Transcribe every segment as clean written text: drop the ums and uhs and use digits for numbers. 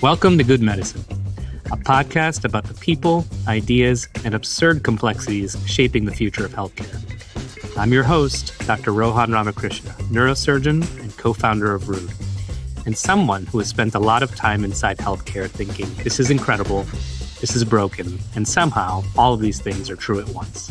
Welcome to Good Medicine, a podcast about the people, ideas, and absurd complexities shaping the future of healthcare. I'm your host, Dr. Rohan Ramakrishna, neurosurgeon and co-founder of Rude, and someone who has spent a lot of time inside healthcare thinking, this is incredible, this is broken, and somehow all of these things are true at once.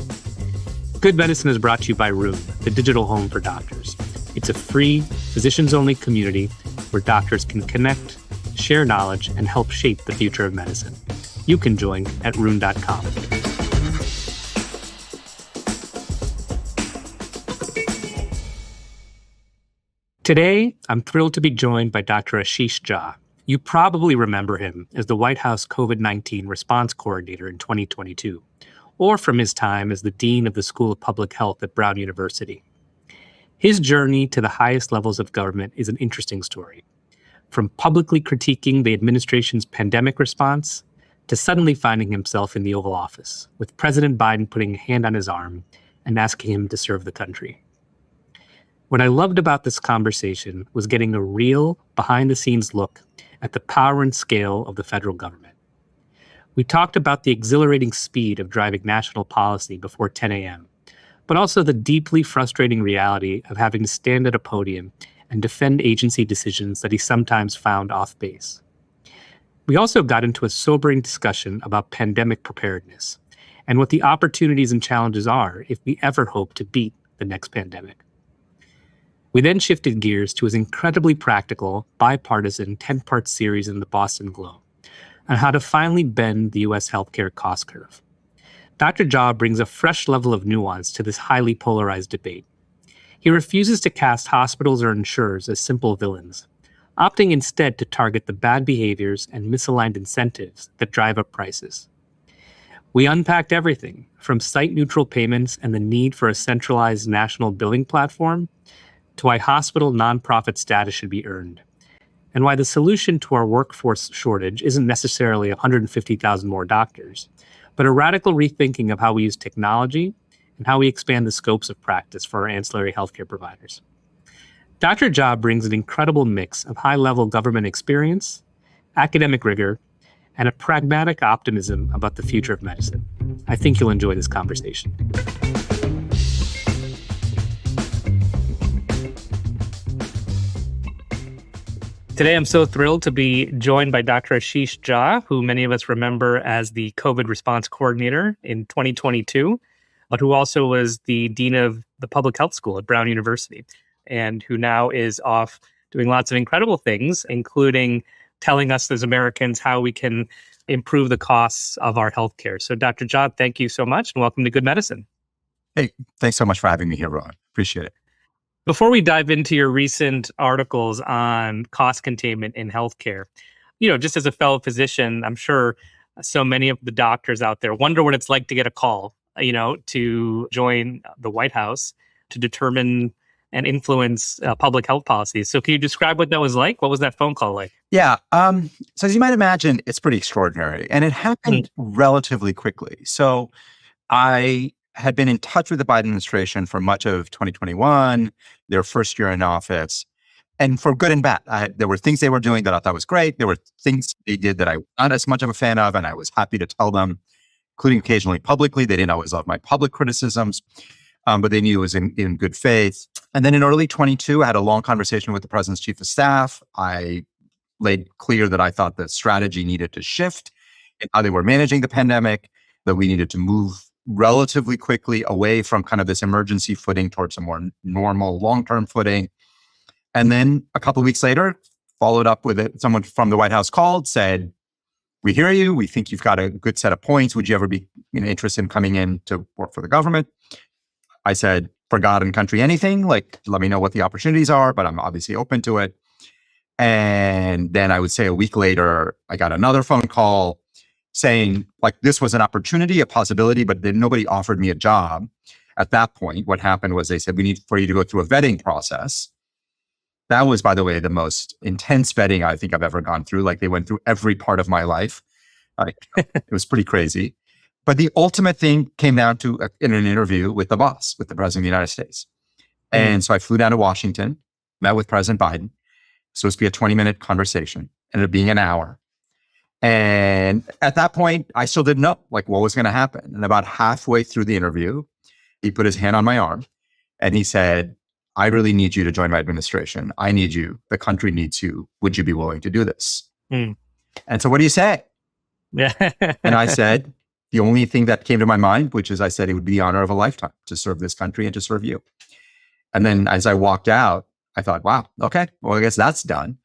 Good Medicine is brought to you by Rude, the digital home for doctors. It's a free, physicians-only community where doctors can connect, share knowledge, and help shape the future of medicine. You can join at rune.com. Today, I'm thrilled to be joined by Dr. Ashish Jha. You probably remember him as the White House COVID-19 response coordinator in 2022, or from his time as the dean of the School of Public Health at Brown University. His journey to the highest levels of government is an interesting story. From publicly critiquing the administration's pandemic response to suddenly finding himself in the Oval Office, with President Biden putting a hand on his arm and asking him to serve the country. What I loved about this conversation was getting a real, behind-the-scenes look at the power and scale of the federal government. We talked about the exhilarating speed of driving national policy before 10 a.m., but also the deeply frustrating reality of having to stand at a podium and defend agency decisions that he sometimes found off base. We also got into a sobering discussion about pandemic preparedness and what the opportunities and challenges are if we ever hope to beat the next pandemic. We then shifted gears to his incredibly practical, bipartisan 10-part series in the Boston Globe on how to finally bend the U.S. healthcare cost curve. Dr. Jha brings a fresh level of nuance to this highly polarized debate. He refuses to cast hospitals or insurers as simple villains, opting instead to target the bad behaviors and misaligned incentives that drive up prices. We unpacked everything from site-neutral payments and the need for a centralized national billing platform to why hospital nonprofit status should be earned, and why the solution to our workforce shortage isn't necessarily 150,000 more doctors, but a radical rethinking of how we use technology and how we expand the scopes of practice for our ancillary healthcare providers. Dr. Jha brings an incredible mix of high-level government experience, academic rigor, and a pragmatic optimism about the future of medicine. I think you'll enjoy this conversation. Today, I'm so thrilled to be joined by Dr. Ashish Jha, who many of us remember as the COVID response coordinator in 2022, but who also was the dean of the public health school at Brown University, and who now is off doing lots of incredible things, including telling us as Americans how we can improve the costs of our healthcare. So Dr. Jha, thank you so much, and welcome to Good Medicine. Hey, thanks so much for having me here, Rohan. Appreciate it. Before we dive into your recent articles on cost containment in healthcare, just as a fellow physician, I'm sure so many of the doctors out there wonder what it's like to get a call, to join the White House to determine and influence public health policies. So can you describe what that was like? What was that phone call like? Yeah. So as you might imagine, it's pretty extraordinary. And it happened relatively quickly. So I had been in touch with the Biden administration for much of 2021, their first year in office. And for good and bad, there were things they were doing that I thought was great. There were things they did that I was not as much of a fan of, and I was happy to tell them, including occasionally publicly. They didn't always love my public criticisms, but they knew it was in good faith. And then in early 22, I had a long conversation with the president's chief of staff. I laid clear that I thought the strategy needed to shift in how they were managing the pandemic, that we needed to move relatively quickly away from kind of this emergency footing towards a more normal long-term footing. And then a couple of weeks later, followed up with it. Someone from the White House called, said, we hear you. We think you've got a good set of points. Would you ever be interested in coming in to work for the government? I said, for God and country, anything. Let me know what the opportunities are, but I'm obviously open to it. And then I would say a week later, I got another phone call saying this was an opportunity, a possibility, but then nobody offered me a job. At that point, what happened was they said, we need for you to go through a vetting process. That was, by the way, the most intense vetting I think I've ever gone through. They went through every part of my life. It was pretty crazy. But the ultimate thing came down to in an interview with the boss, with the president of the United States. And so I flew down to Washington. met with President Biden. Supposed to be a 20-minute conversation, ended up being an hour. And at that point, I still didn't know like what was going to happen. And about halfway through the interview, he put his hand on my arm and he said, I really need you to join my administration. I need you. The country needs you. Would you be willing to do this? Mm. And so what do you say? Yeah. And I said, the only thing that came to my mind, which is I said, it would be the honor of a lifetime to serve this country and to serve you. And then as I walked out, I thought, wow, okay, well, I guess that's done.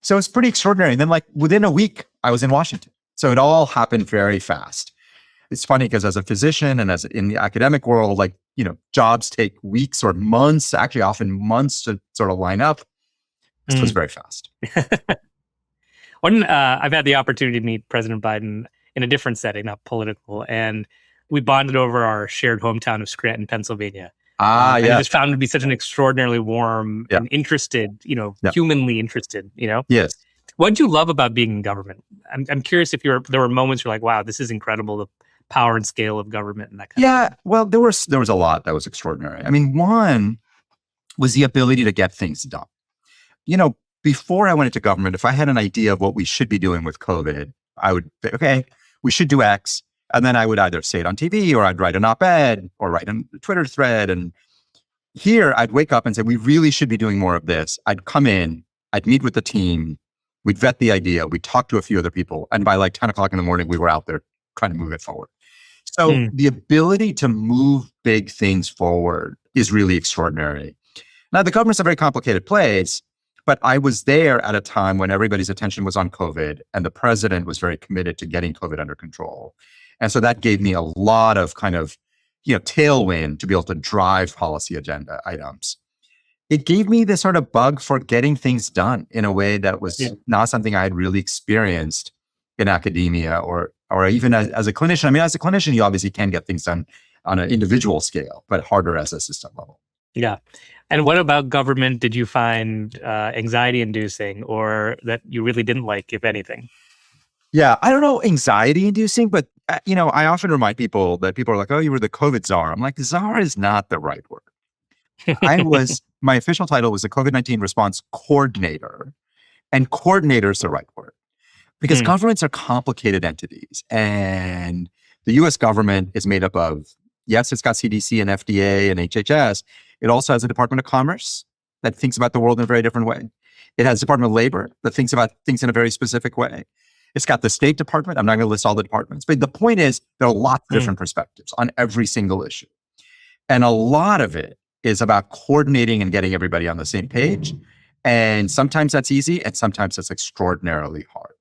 So it's pretty extraordinary. And then like within a week, I was in Washington. So it all happened very fast. It's funny because as a physician and as in the academic world, like, jobs take weeks or months, actually often months to sort of line up. This was very fast. I've had the opportunity to meet President Biden in a different setting, not political, and we bonded over our shared hometown of Scranton, Pennsylvania. Yeah. I just found him to be such an extraordinarily warm and interested, humanly interested, Yes. What did you love about being in government? I'm curious if there were moments you're like, wow, this is incredible, the power and scale of government and that kind of thing. Well, there was a lot that was extraordinary. I mean, one was the ability to get things done. Before I went into government, if I had an idea of what we should be doing with COVID, I would say, okay, we should do X. And then I would either say it on TV or I'd write an op-ed or write a Twitter thread. And here I'd wake up and say, we really should be doing more of this. I'd come in, I'd meet with the team, we'd vet the idea, we'd talk to a few other people. And by like 10 o'clock in the morning, we were out there trying to move it forward. So the ability to move big things forward is really extraordinary. Now, the government's a very complicated place, but I was there at a time when everybody's attention was on COVID and the president was very committed to getting COVID under control. And so that gave me a lot of kind of, tailwind to be able to drive policy agenda items. It gave me this sort of bug for getting things done in a way that was not something I had really experienced in academia or even as a clinician. I mean, as a clinician, you obviously can get things done on an individual scale, but harder as a system level. Yeah. And what about government did you find anxiety inducing or that you really didn't like, if anything? Yeah, I don't know, anxiety inducing, but I often remind people that people are like, oh, you were the COVID czar. I'm like, czar is not the right word. My official title was the COVID-19 response coordinator, and coordinator is the right word because governments are complicated entities, and the US government is made up of, yes, it's got CDC and FDA and HHS. It also has a Department of Commerce that thinks about the world in a very different way. It has Department of Labor that thinks about things in a very specific way. It's got the State Department. I'm not going to list all the departments, but the point is there are lots of different perspectives on every single issue. And a lot of it is about coordinating and getting everybody on the same page. And sometimes that's easy and sometimes that's extraordinarily hard.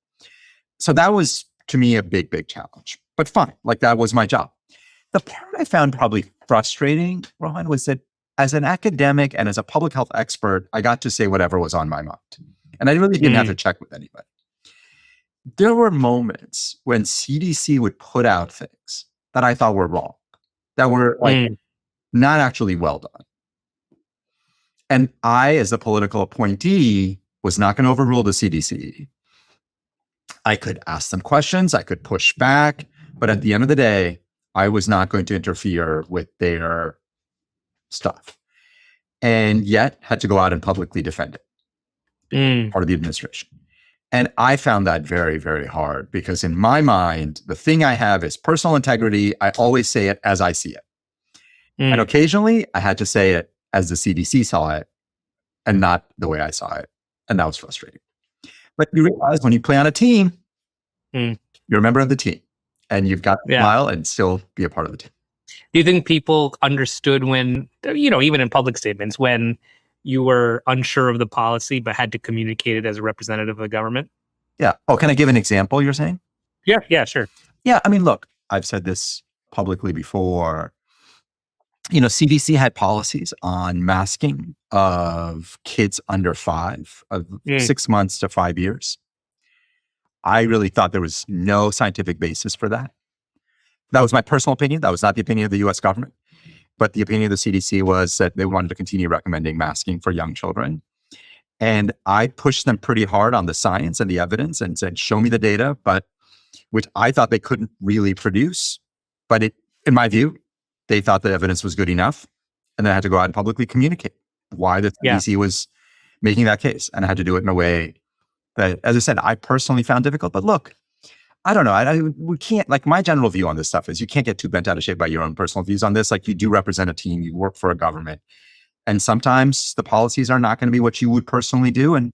So that was, to me, a big, big challenge, but fine. Like that was my job. The part I found probably frustrating, Rohan, was that as an academic and as a public health expert, I got to say whatever was on my mind. And I really didn't have to check with anybody. There were moments when CDC would put out things that I thought were wrong, that were like not actually well done. And I, as a political appointee, was not going to overrule the CDC. I could ask them questions, I could push back, but at the end of the day, I was not going to interfere with their stuff. And yet had to go out and publicly defend it, part of the administration. And I found that very, very hard because in my mind, the thing I have is personal integrity. I always say it as I see it. And occasionally I had to say it as the CDC saw it and not the way I saw it. And that was frustrating. But you realize when you play on a team, you're a member of the team and you've got to smile and still be a part of the team. Do you think people understood when, even in public statements, when you were unsure of the policy, but had to communicate it as a representative of the government? Yeah. Oh, can I give an example you're saying? Yeah, sure. Yeah. I mean, look, I've said this publicly before. CDC had policies on masking of kids under 5, of 6 months to 5 years. I really thought there was no scientific basis for that. That was my personal opinion. That was not the opinion of the US government. But the opinion of the CDC was that they wanted to continue recommending masking for young children. And I pushed them pretty hard on the science and the evidence and said, show me the data, but which I thought they couldn't really produce. But in my view, they thought the evidence was good enough. And then I had to go out and publicly communicate why the CDC was making that case. And I had to do it in a way that, as I said, I personally found difficult. But look, I don't know. We can't, like, my general view on this stuff is you can't get too bent out of shape by your own personal views on this. Like, you do represent a team, you work for a government. And sometimes the policies are not going to be what you would personally do. And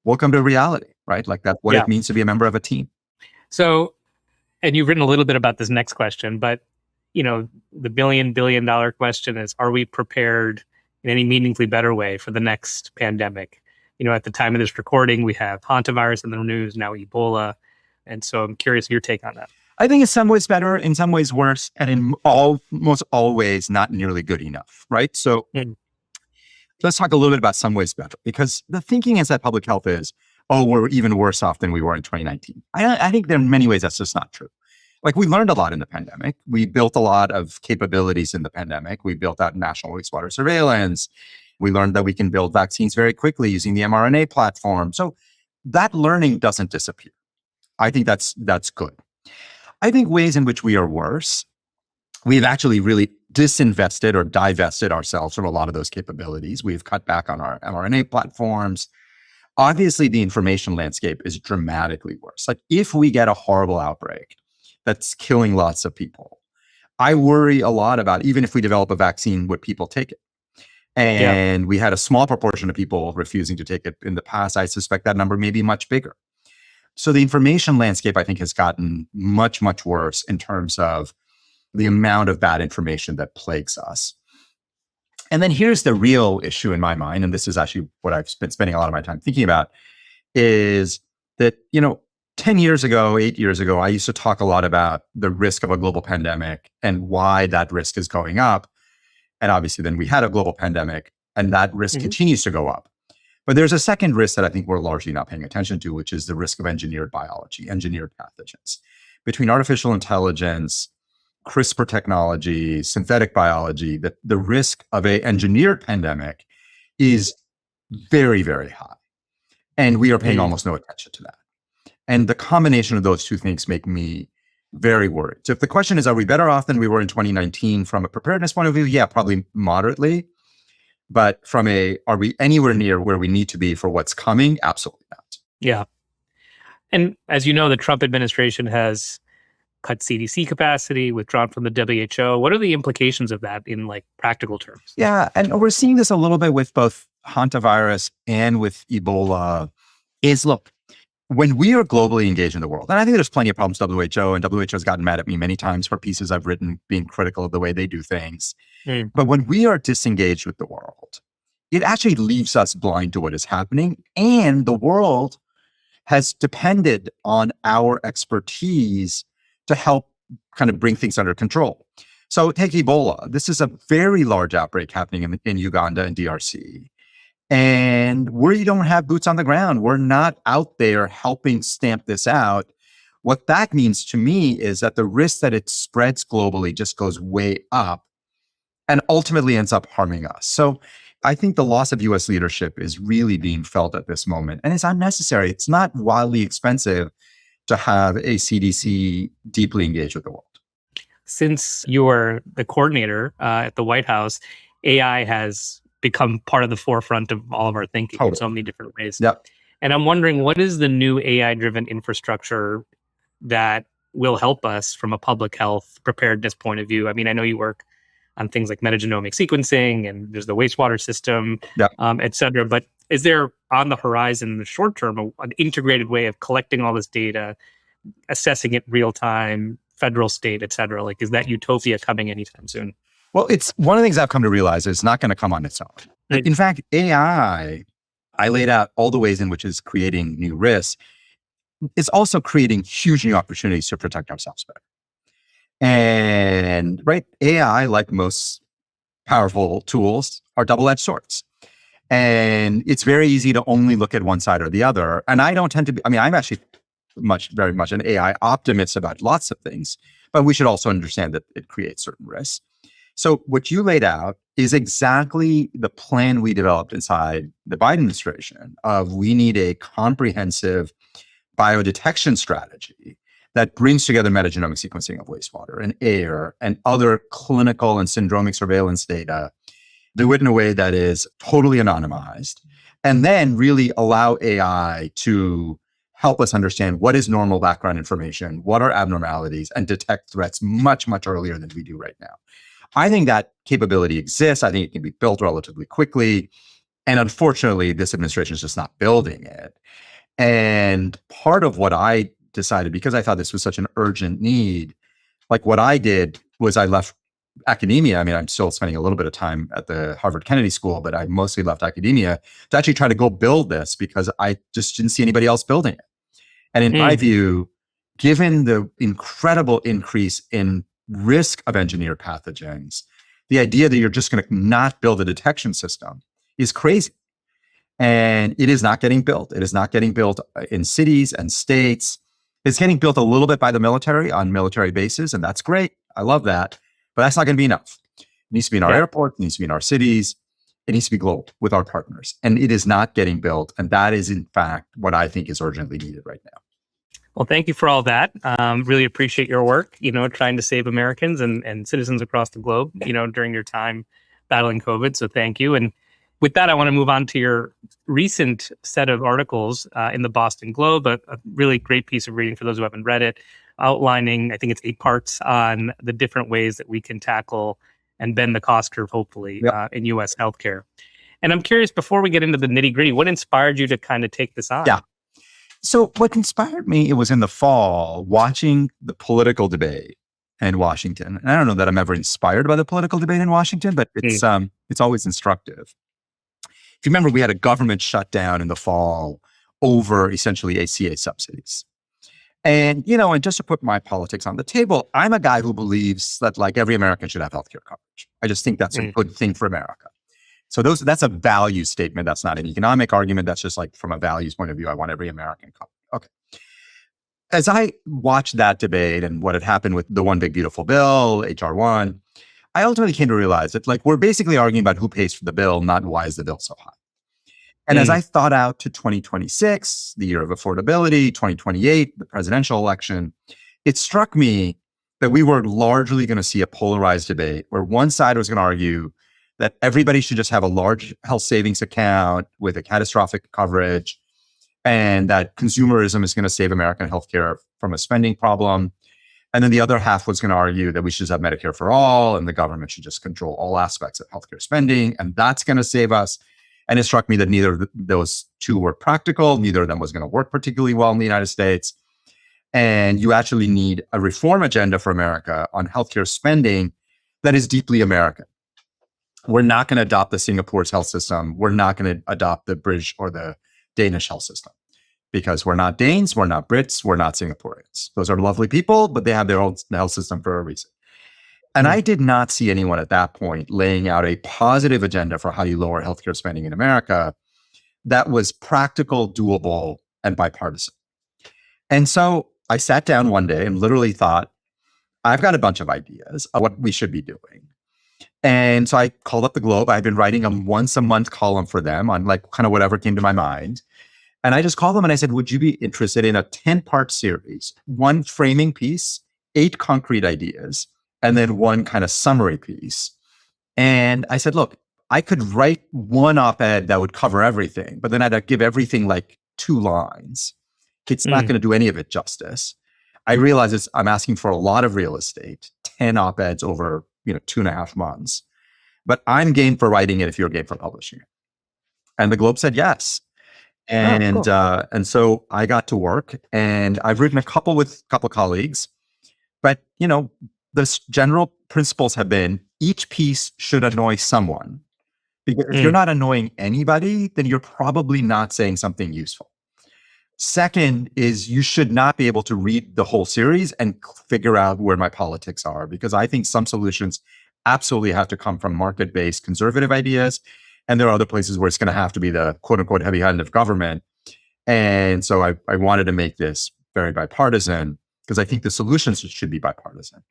welcome to reality, right? Like, that's what Yeah. it means to be a member of a team. So, and you've written a little bit about this next question, but the billion dollar question is, are we prepared in any meaningfully better way for the next pandemic? At the time of this recording, we have hantavirus in the news, now Ebola. And so I'm curious your take on that. I think in some ways better, in some ways worse, and in almost always not nearly good enough, right? So let's talk a little bit about some ways better, because the thinking is that public health is, oh, we're even worse off than we were in 2019. I think there are many ways that's just not true. Like, we learned a lot in the pandemic. We built a lot of capabilities in the pandemic. We built out national wastewater surveillance. We learned that we can build vaccines very quickly using the mRNA platform. So that learning doesn't disappear. I think that's good. I think ways in which we are worse, we've actually really disinvested or divested ourselves from a lot of those capabilities. We've cut back on our mRNA platforms. Obviously, the information landscape is dramatically worse. Like, if we get a horrible outbreak that's killing lots of people, I worry a lot about, even if we develop a vaccine, would people take it? And we had a small proportion of people refusing to take it in the past. I suspect that number may be much bigger. So the information landscape, I think, has gotten much, much worse in terms of the amount of bad information that plagues us. And then here's the real issue in my mind, and this is actually what I've been spending a lot of my time thinking about, is that, 10 years ago, 8 years ago, I used to talk a lot about the risk of a global pandemic and why that risk is going up. And obviously then we had a global pandemic and that risk continues to go up. But there's a second risk that I think we're largely not paying attention to, which is the risk of engineered biology, engineered pathogens. Between artificial intelligence, CRISPR technology, synthetic biology, the risk of an engineered pandemic is very, very high. And we are paying almost no attention to that. And the combination of those two things make me very worried. So if the question is, are we better off than we were in 2019 from a preparedness point of view? Yeah, probably moderately. But are we anywhere near where we need to be for what's coming? Absolutely not. Yeah. And as you know, the Trump administration has cut CDC capacity, withdrawn from the WHO. What are the implications of that in practical terms? Yeah. And we're seeing this a little bit with both hantavirus and with Ebola. Look, when we are globally engaged in the world, and I think there's plenty of problems with WHO, and WHO has gotten mad at me many times for pieces I've written being critical of the way they do things. But when we are disengaged with the world, it actually leaves us blind to what is happening. And the world has depended on our expertise to help kind of bring things under control. So take Ebola. This is a very large outbreak happening in Uganda and DRC. And we don't have boots on the ground. We're not out there helping stamp this out. What that means to me is that the risk that it spreads globally just goes way up and ultimately ends up harming us. So I think the loss of US leadership is really being felt at this moment. And it's unnecessary. It's not wildly expensive to have a CDC deeply engaged with the world. Since you're the coordinator at the White House, AI has become part of the forefront of all of our thinking in so many different ways. Yep. And I'm wondering, what is the new AI-driven infrastructure that will help us from a public health preparedness point of view? I mean, I know you work on things like metagenomic sequencing, and there's the wastewater system, et cetera. But is there on the horizon in the short term an integrated way of collecting all this data, assessing it real time, federal, state, et cetera? Is that utopia coming anytime soon? Well, it's one of the things I've come to realize is not going to come on its own. In fact, AI, I laid out all the ways in which it's creating new risks. It's also creating huge new opportunities to protect ourselves better. And AI, like most powerful tools, are double-edged swords. And it's very easy to only look at one side or the other. And I don't tend to be, I'm actually very much an AI optimist about lots of things, but we should also understand that it creates certain risks. So what you laid out is exactly the plan we developed inside the Biden administration of we need a comprehensive biodetection strategy that brings together metagenomic sequencing of wastewater and air and other clinical and syndromic surveillance data, do it in a way that is totally anonymized, and then really allow AI to help us understand what is normal background information, what are abnormalities, and detect threats much, much earlier than we do right now. I think that capability exists. I think it can be built relatively quickly. And unfortunately, this administration is just not building it. And part of what I decided, because I thought this was such an urgent need, like what I did was I left academia. I mean, I'm still spending a little bit of time at the Harvard Kennedy School, but I mostly left academia to actually try to go build this because I just didn't see anybody else building it. And in my view, given the incredible increase in risk of engineered pathogens, the idea that you're just going to not build a detection system is crazy. And it is not getting built. It is not getting built in cities and states. It's getting built a little bit by the military on military bases, and that's great. I love that. But that's not going to be enough. It needs to be in our airports, it needs to be in our cities, it needs to be global with our partners. And it is not getting built. And that is, in fact, what I think is urgently needed right now. Well, thank you for all that. Really appreciate your work, trying to save Americans and citizens across the globe, during your time battling COVID. So thank you. And with that, I want to move on to your recent set of articles in the Boston Globe, a really great piece of reading for those who haven't read it, outlining, I think it's 8 parts on the different ways that we can tackle and bend the cost curve, hopefully, in U.S. healthcare. And I'm curious, before we get into the nitty gritty, what inspired you to kind of take this on? Yeah. So what inspired me, it was in the fall, watching the political debate in Washington. And I don't know that I'm ever inspired by the political debate in Washington, but it's always instructive. If you remember, we had a government shutdown in the fall over essentially ACA subsidies. And, and just to put my politics on the table, I'm a guy who believes that like every American should have healthcare coverage. I just think that's a good thing for America. So that's a value statement. That's not an economic argument. That's just like from a values point of view, I want every American covered. Okay. As I watched that debate and what had happened with the One Big Beautiful Bill, HR 1, I ultimately came to realize that like we're basically arguing about who pays for the bill, not why is the bill so high. And as I thought out to 2026, the year of affordability, 2028, the presidential election, it struck me that we were largely going to see a polarized debate where one side was going to argue that everybody should just have a large health savings account with a catastrophic coverage, and that consumerism is going to save American healthcare from a spending problem. And then the other half was going to argue that we should have Medicare for all, and the government should just control all aspects of healthcare spending, and that's going to save us. And it struck me that neither of those two were practical. Neither of them was going to work particularly well in the United States. And you actually need a reform agenda for America on healthcare spending that is deeply American. We're not going to adopt the Singapore's health system. We're not going to adopt the British or the Danish health system because we're not Danes, we're not Brits, we're not Singaporeans. Those are lovely people, but they have their own health system for a reason. And I did not see anyone at that point laying out a positive agenda for how you lower healthcare spending in America that was practical, doable, and bipartisan. And so I sat down one day and literally thought, I've got a bunch of ideas of what we should be doing. And so I called up the Globe. I've been writing a once a month column for them on like kind of whatever came to my mind. And I just called them and I said, would you be interested in a 10-part series, one framing piece, 8 concrete ideas, and then one kind of summary piece. And I said, look, I could write one op-ed that would cover everything, but then I'd give everything like 2 lines. It's not going to do any of it justice. I realize I'm asking for a lot of real estate, 10 op-eds over 2.5 months, but I'm game for writing it if you're game for publishing it. And the Globe said yes. And cool. And so I got to work, and I've written a couple with a couple colleagues, but the general principles have been each piece should annoy someone. Because if you're not annoying anybody, then you're probably not saying something useful. Second is you should not be able to read the whole series and figure out where my politics are, because I think some solutions absolutely have to come from market-based conservative ideas. And there are other places where it's going to have to be the quote unquote heavy hand of government. And so I wanted to make this very bipartisan because I think the solutions should be bipartisan.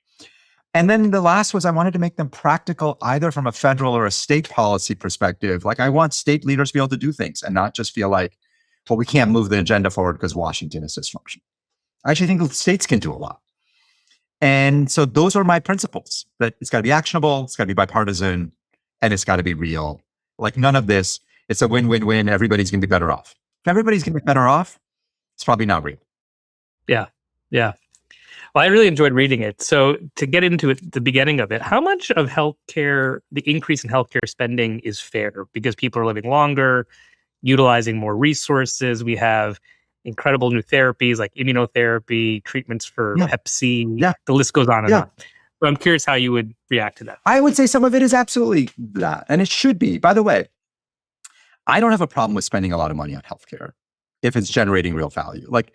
And then the last was I wanted to make them practical either from a federal or a state policy perspective. Like I want state leaders to be able to do things and not just feel like, well, we can't move the agenda forward because Washington is dysfunctional. I actually think states can do a lot. And so those are my principles, that it's got to be actionable, it's got to be bipartisan, and it's got to be real. Like none of this It's a win-win-win. Everybody's going to be better off. If everybody's going to be better off, it's probably not real. Yeah. Yeah. Well, I really enjoyed reading it. So to get into it, the beginning of it, how much of healthcare, the increase in healthcare spending is fair because people are living longer, utilizing more resources. We have incredible new therapies like immunotherapy, treatments for Yeah. Hep C. Yeah. The list goes on and Yeah. on. But I'm curious how you would react to that. I would say some of it is absolutely that. And it should be. By the way, I don't have a problem with spending a lot of money on healthcare if it's generating real value. Like,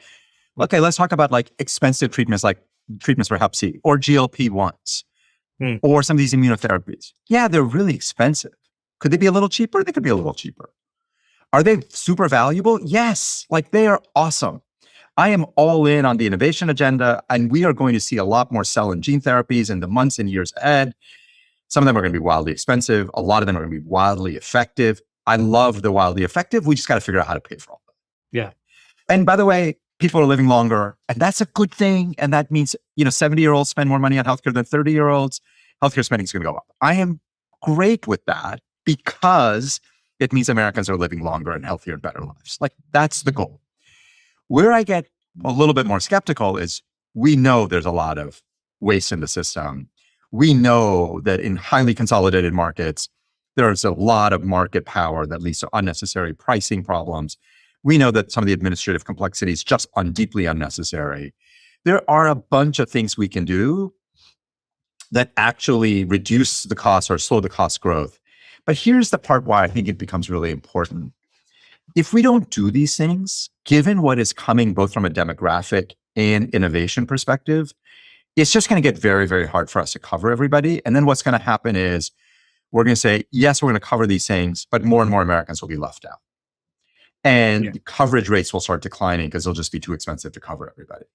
okay, let's talk about like expensive treatments like treatments for Hep C or GLP-1s or some of these immunotherapies. Yeah, they're really expensive. Could they be a little cheaper? They could be a little cheaper. Are they super valuable? Yes, like they are awesome. I am all in on the innovation agenda, and we are going to see a lot more cell and gene therapies in the months and years ahead. Some of them are going to be wildly expensive. A lot of them are going to be wildly effective. I love the wildly effective. We just got to figure out how to pay for all that. Yeah. And by the way, people are living longer, and that's a good thing. And that means, 70-year-olds spend more money on healthcare than 30-year-olds. Healthcare spending is going to go up. I am great with that because it means Americans are living longer and healthier and better lives. Like, that's the goal. Where I get a little bit more skeptical is we know there's a lot of waste in the system. We know that in highly consolidated markets, there's a lot of market power that leads to unnecessary pricing problems. We know that some of the administrative complexity is just deeply unnecessary. There are a bunch of things we can do that actually reduce the cost or slow the cost growth. But here's the part why I think it becomes really important. If we don't do these things, given what is coming both from a demographic and innovation perspective, it's just going to get very, very hard for us to cover everybody. And then what's going to happen is we're going to say, yes, we're going to cover these things, but more and more Americans will be left out. And coverage rates will start declining because they'll just be too expensive to cover everybody.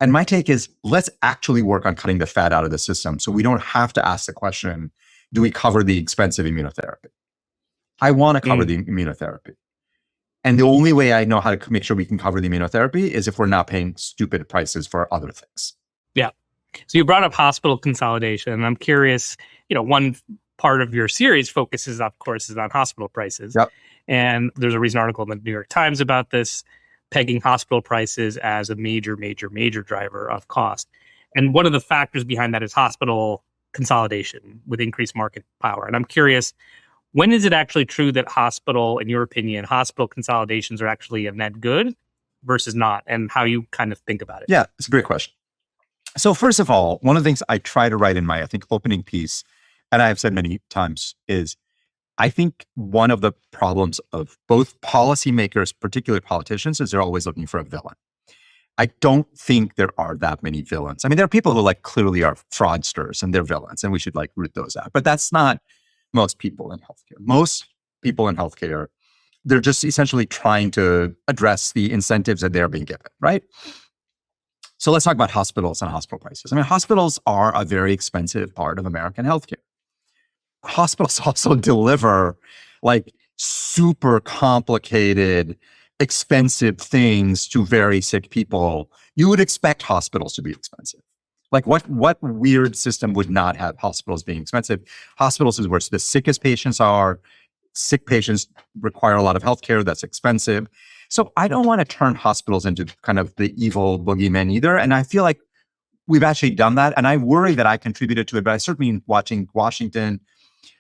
And my take is, let's actually work on cutting the fat out of the system so we don't have to ask the question, do we cover the expensive immunotherapy? I want to cover the immunotherapy. And the only way I know how to make sure we can cover the immunotherapy is if we're not paying stupid prices for other things. Yeah. So you brought up hospital consolidation. And I'm curious, one part of your series focuses, of course, is on hospital prices. Yep. And there's a recent article in the New York Times about this, pegging hospital prices as a major, major, major driver of cost. And one of the factors behind that is hospital consolidation with increased market power. And I'm curious, when is it actually true that in your opinion, hospital consolidations are actually a net good versus not, and how you kind of think about it? Yeah, it's a great question. So first of all, one of the things I try to write in my, opening piece, and I have said many times, is I think one of the problems of both policymakers, particularly politicians, is they're always looking for a villain. I don't think there are that many villains. I mean, there are people who clearly are fraudsters and they're villains, and we should root those out. But that's not most people in healthcare. Most people in healthcare, they're just essentially trying to address the incentives that they're being given, right? So let's talk about hospitals and hospital prices. I mean, hospitals are a very expensive part of American healthcare. Hospitals also deliver super complicated, expensive things to very sick people. You would expect hospitals to be expensive. What weird system would not have hospitals being expensive? Hospitals is where the sickest patients are. Sick patients require a lot of healthcare that's expensive. So I don't want to turn hospitals into kind of the evil boogeyman either. And I feel like we've actually done that. And I worry that I contributed to it, but I certainly watching Washington.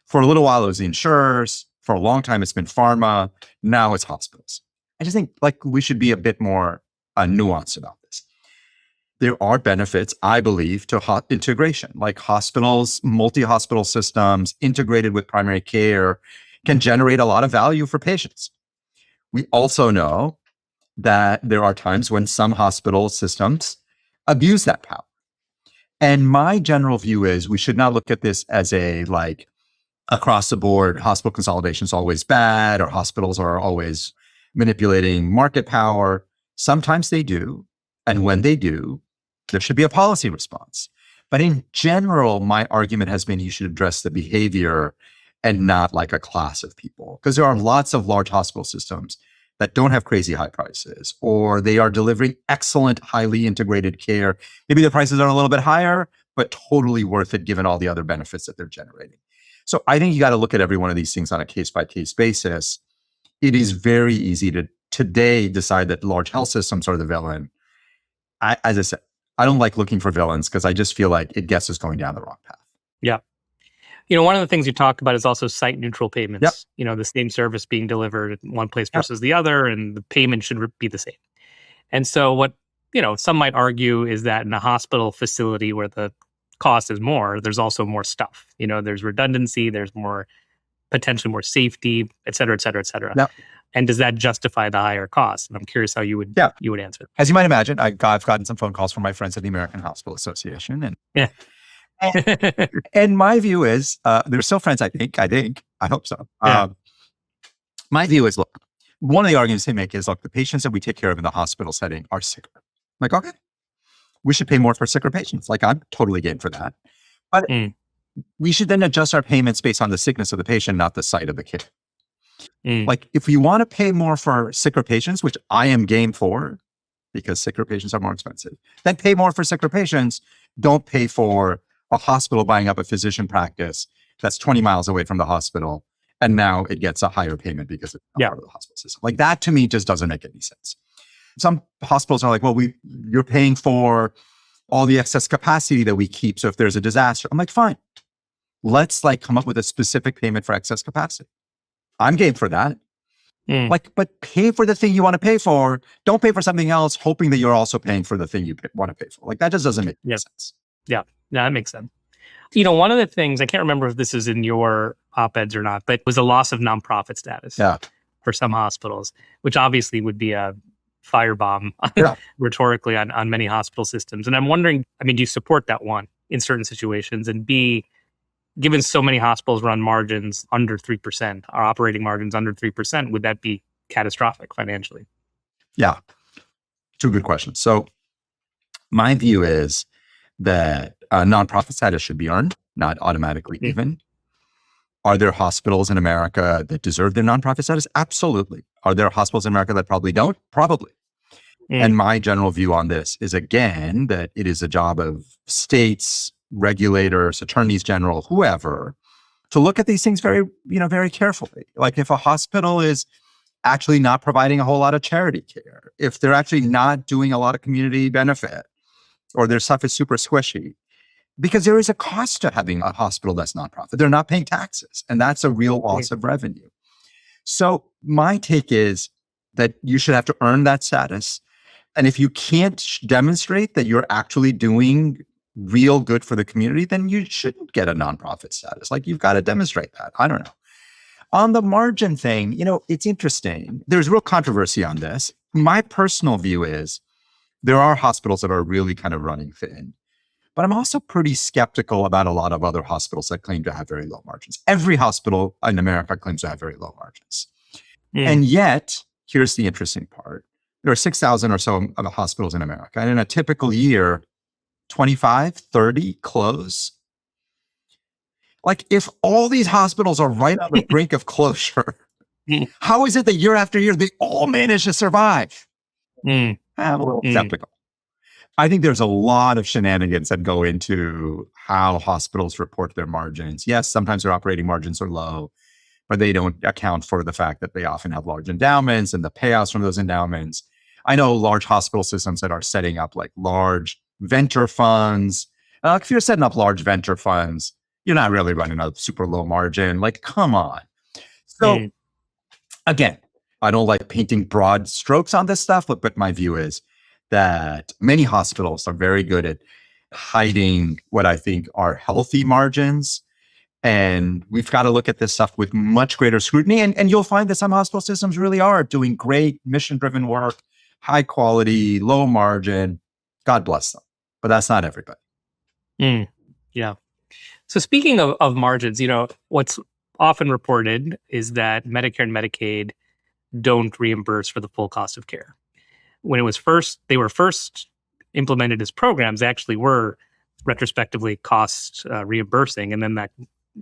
For a little while, it was the insurers. For a long time, it's been pharma. Now it's hospitals. I just think we should be a bit more nuanced about this. There are benefits, I believe, to integration, like hospitals, multi-hospital systems integrated with primary care can generate a lot of value for patients. We also know that there are times when some hospital systems abuse that power. And my general view is we should not look at this as across the board, hospital consolidation is always bad, or hospitals are always manipulating market power. Sometimes they do. And when they do, there should be a policy response. But in general, my argument has been you should address the behavior and not a class of people. Because there are lots of large hospital systems that don't have crazy high prices, or they are delivering excellent, highly integrated care. Maybe the prices are a little bit higher, but totally worth it given all the other benefits that they're generating. So I think you got to look at every one of these things on a case-by-case basis. it is very easy to today decide that large health systems are the villain. As I said, I don't like looking for villains because I just feel like it gets us going down the wrong path. Yeah. One of the things you talked about is also site neutral Yep. payments. The same service being delivered in one place Yep. versus the other, and the payment should be the same. And so what, some might argue is that in a hospital facility where the cost is more, there's also more stuff. There's redundancy, there's potentially more safety, et cetera, et cetera, et cetera. Yep. And does that justify the higher cost? And I'm curious how you would answer. As you might imagine, I've gotten some phone calls from my friends at the American Hospital Association, and Yeah. and my view is they're still friends. I hope so. Yeah. My view is, look, one of the arguments they make is, look, the patients that we take care of in the hospital setting are sicker. I'm like, okay, we should pay more for sicker patients. Like, I'm totally game for that. But we should then adjust our payments based on the sickness of the patient, not the site of the care. Like, if you want to pay more for sicker patients, which I am game for, because sicker patients are more expensive, then pay more for sicker patients. Don't pay for a hospital buying up a physician practice that's 20 miles away from the hospital, and now it gets a higher payment because it's not part of the hospital system. Like, that to me just doesn't make any sense. Some hospitals are like, well, you're paying for all the excess capacity that we keep. So if there's a disaster, I'm like, fine, let's come up with a specific payment for excess capacity. I'm game for that. But pay for the thing you want to pay for. Don't pay for something else, hoping that you're also paying for the thing you want to pay for. Like, that just doesn't make sense. Yeah, that makes sense. One of the things, I can't remember if this is in your op-eds or not, but was the loss of nonprofit status for some hospitals, which obviously would be a firebomb rhetorically on many hospital systems. And I'm wondering, do you support that, one, in certain situations? And B, given so many hospitals run margins under 3%, or operating margins under 3%, would that be catastrophic financially? Yeah, two good questions. So my view is that nonprofit status should be earned, not automatically given. Are there hospitals in America that deserve their nonprofit status? Absolutely. Are there hospitals in America that probably don't? Probably. And my general view on this is, again, that it is a job of states, regulators, attorneys general, whoever, to look at these things very, very carefully. Like, if a hospital is actually not providing a whole lot of charity care, if they're actually not doing a lot of community benefit, or their stuff is super squishy, because there is a cost to having a hospital that's nonprofit. They're not paying taxes, and that's a real loss of revenue. So my take is that you should have to earn that status. And if you can't demonstrate that you're actually doing real good for the community, then you shouldn't get a nonprofit status. Like, you've got to demonstrate that. I don't know. On the margin thing, it's interesting. There's real controversy on this. My personal view is there are hospitals that are really kind of running thin. But I'm also pretty skeptical about a lot of other hospitals that claim to have very low margins. Every hospital in America claims to have very low margins. And yet, here's the interesting part. There are 6,000 or so of hospitals in America. And in a typical year, 25, 30 close. Like, if all these hospitals are right on the brink of closure, how is it that year after year, they all manage to survive? I'm a little skeptical. I think there's a lot of shenanigans that go into how hospitals report their margins. Yes, sometimes their operating margins are low, but they don't account for the fact that they often have large endowments and the payouts from those endowments. I know large hospital systems that are setting up large venture funds. If you're setting up large venture funds, you're not really running a super low margin. Like, come on. So again, I don't like painting broad strokes on this stuff, but my view is that many hospitals are very good at hiding what I think are healthy margins. And we've got to look at this stuff with much greater scrutiny. And you'll find that some hospital systems really are doing great mission-driven work, high quality, low margin. God bless them. But that's not everybody. Yeah. So speaking of margins, what's often reported is that Medicare and Medicaid don't reimburse for the full cost of care. When they were first implemented as programs, they actually were retrospectively cost reimbursing. And then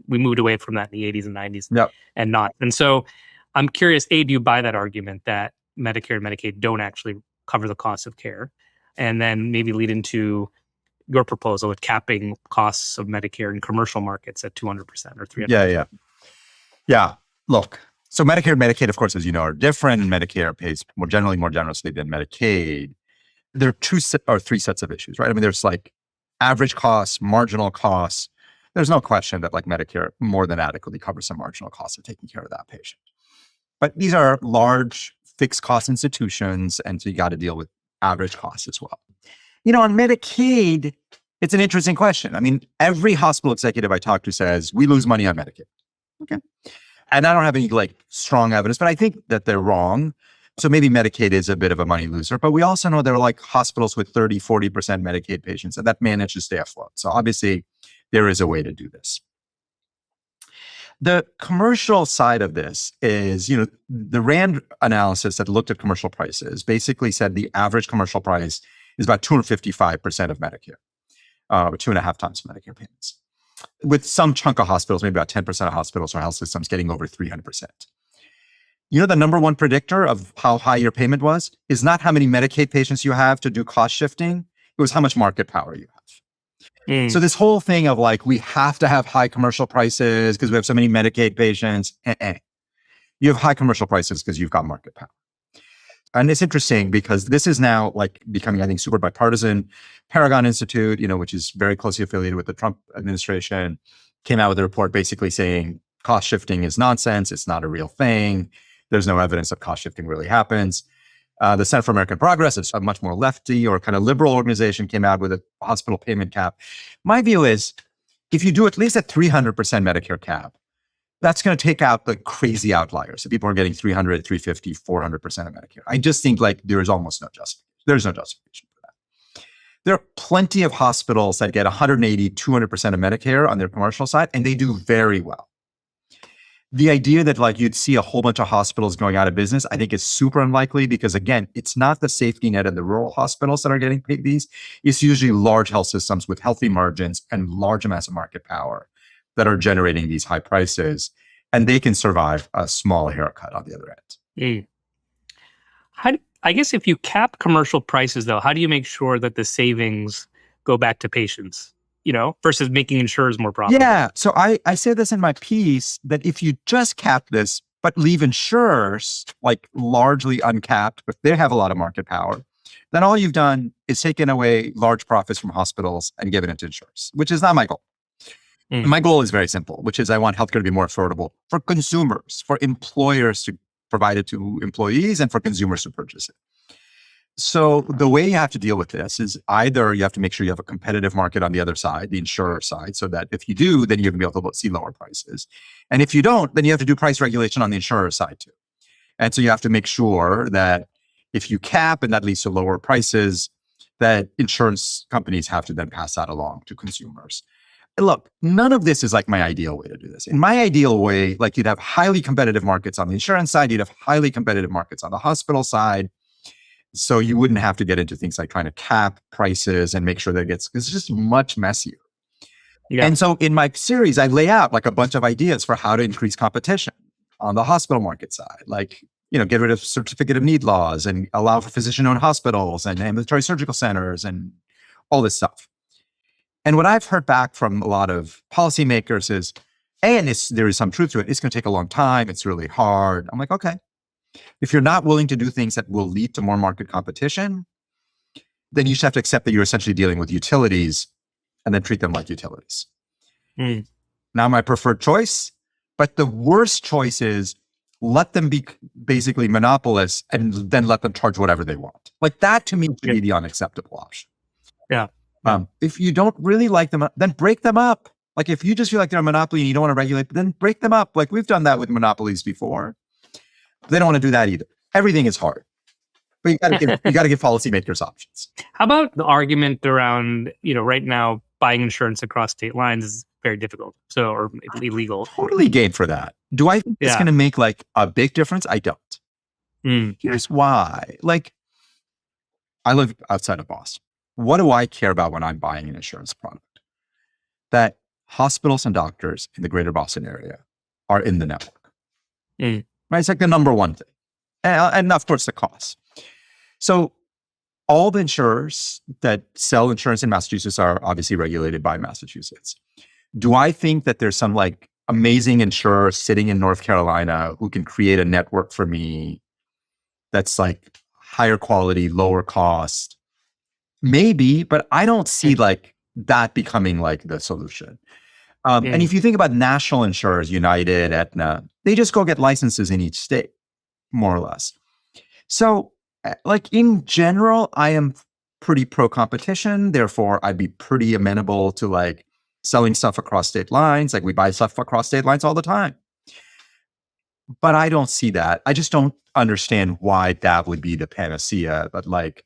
we moved away from that in the 80s and 90s and not. And so I'm curious, A, do you buy that argument that Medicare and Medicaid don't actually cover the cost of care? And then maybe lead into your proposal of capping costs of Medicare in commercial markets at 200% or 300%. Yeah. Look, So Medicare and Medicaid, of course, as you know, are different. And Medicare pays more generously than Medicaid. There are three sets of issues, right? I mean, there's like average costs, marginal costs. There's no question that like Medicare more than adequately covers the marginal costs of taking care of that patient. But these are large fixed cost institutions, and so you got to deal with average costs as well. On Medicaid, it's an interesting question. I mean, every hospital executive I talk to says we lose money on Medicaid. Okay. And I don't have any like strong evidence, but I think that they're wrong. So maybe Medicaid is a bit of a money loser, but we also know there are like hospitals with 30, 40% Medicaid patients and that manage to stay afloat. So obviously there is a way to do this. The commercial side of this is, the RAND analysis that looked at commercial prices basically said the average commercial price is about 255% of Medicare, or 2.5 times Medicare payments. With some chunk of hospitals, maybe about 10% of hospitals or health systems getting over 300%. The number one predictor of how high your payment was is not how many Medicaid patients you have to do cost shifting. It was how much market power you have. So this whole thing of like, we have to have high commercial prices because we have so many Medicaid patients. You have high commercial prices because you've got market power. And it's interesting because this is now like becoming, I think, super bipartisan. Paragon Institute, which is very closely affiliated with the Trump administration, came out with a report basically saying cost shifting is nonsense. It's not a real thing. There's no evidence that cost shifting really happens. The Center for American Progress, it's a much more lefty or kind of liberal organization, came out with a hospital payment cap. My view is if you do at least a 300% Medicare cap, that's going to take out the crazy outliers. So people are getting 300, 350, 400% of Medicare. I just think like there is almost no justification. There's no justification for that. There are plenty of hospitals that get 180, 200% of Medicare on their commercial side, and they do very well. The idea that like you'd see a whole bunch of hospitals going out of business, I think is super unlikely because again, it's not the safety net of the rural hospitals that are getting paid these. It's usually large health systems with healthy margins and large amounts of market power that are generating these high prices, and they can survive a small haircut on the other end. I guess if you cap commercial prices, though, how do you make sure that the savings go back to patients, versus making insurers more profitable? Yeah. So I say this in my piece that if you just cap this, but leave insurers like largely uncapped, but they have a lot of market power, then all you've done is taken away large profits from hospitals and given it to insurers, which is not my goal. My goal is very simple, which is I want healthcare to be more affordable for consumers, for employers to provide it to employees, and for consumers to purchase it. So the way you have to deal with this is either you have to make sure you have a competitive market on the other side, the insurer side, so that if you do, then you're going to be able to see lower prices. And if you don't, then you have to do price regulation on the insurer side too. And so you have to make sure that if you cap and that leads to lower prices, that insurance companies have to then pass that along to consumers. Look, none of this is like my ideal way to do this. In my ideal way, like you'd have highly competitive markets on the insurance side, you'd have highly competitive markets on the hospital side. So you wouldn't have to get into things like trying to cap prices and make sure that it's just much messier. Yeah. And so in my series, I lay out like a bunch of ideas for how to increase competition on the hospital market side, like, get rid of certificate of need laws and allow for physician-owned hospitals and ambulatory surgical centers and all this stuff. And what I've heard back from a lot of policymakers is, and there is some truth to it, it's going to take a long time. It's really hard. I'm like, okay. If you're not willing to do things that will lead to more market competition, then you just have to accept that you're essentially dealing with utilities and then treat them like utilities. Now, my preferred choice, but the worst choice is let them be basically monopolists and then let them charge whatever they want. Like that to me would be the unacceptable option. Yeah. If you don't really like them, then break them up. Like if you just feel like they're a monopoly and you don't want to regulate, then break them up. Like we've done that with monopolies before. They don't want to do that either. Everything is hard, but you got to give policymakers options. How about the argument around, right now buying insurance across state lines is very difficult, or illegal. Totally game for that. Do I think it's going to make like a big difference? I don't. Here's why. Like, I live outside of Boston. What do I care about when I'm buying an insurance product? That hospitals and doctors in the greater Boston area are in the network. Right? It's like the number one thing. And of course, the cost. So all the insurers that sell insurance in Massachusetts are obviously regulated by Massachusetts. Do I think that there's some like amazing insurer sitting in North Carolina who can create a network for me that's like higher quality, lower cost. Maybe, but I don't see like that becoming like the solution. And if you think about national insurers, United, Aetna, they just go get licenses in each state, more or less. So, like in general, I am pretty pro competition. Therefore, I'd be pretty amenable to like selling stuff across state lines. Like we buy stuff across state lines all the time. But I don't see that. I just don't understand why that would be the panacea that like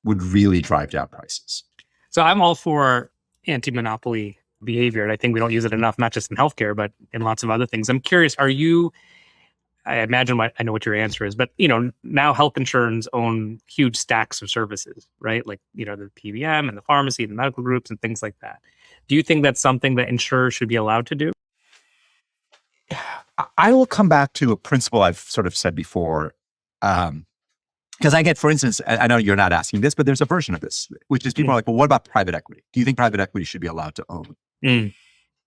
would really drive down prices. So I'm all for anti-monopoly behavior. And I think we don't use it enough, not just in healthcare, but in lots of other things. I'm curious, I imagine I know what your answer is, but now health insurance own huge stacks of services, right? Like, the PBM and the pharmacy, the medical groups and things like that. Do you think that's something that insurers should be allowed to do? I will come back to a principle I've sort of said before. Because I get, for instance, I know you're not asking this, but there's a version of this, which is people are like, well, what about private equity? Do you think private equity should be allowed to own?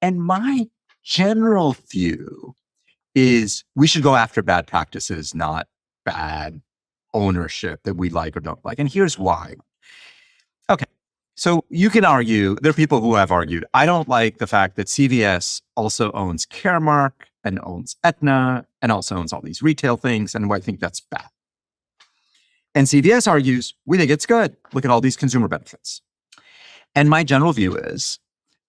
And my general view is we should go after bad practices, not bad ownership that we like or don't like. And here's why. Okay. So you can argue, there are people who have argued, I don't like the fact that CVS also owns Caremark and owns Aetna and also owns all these retail things. And I think that's bad. And CVS argues, we think it's good. Look at all these consumer benefits. And my general view is,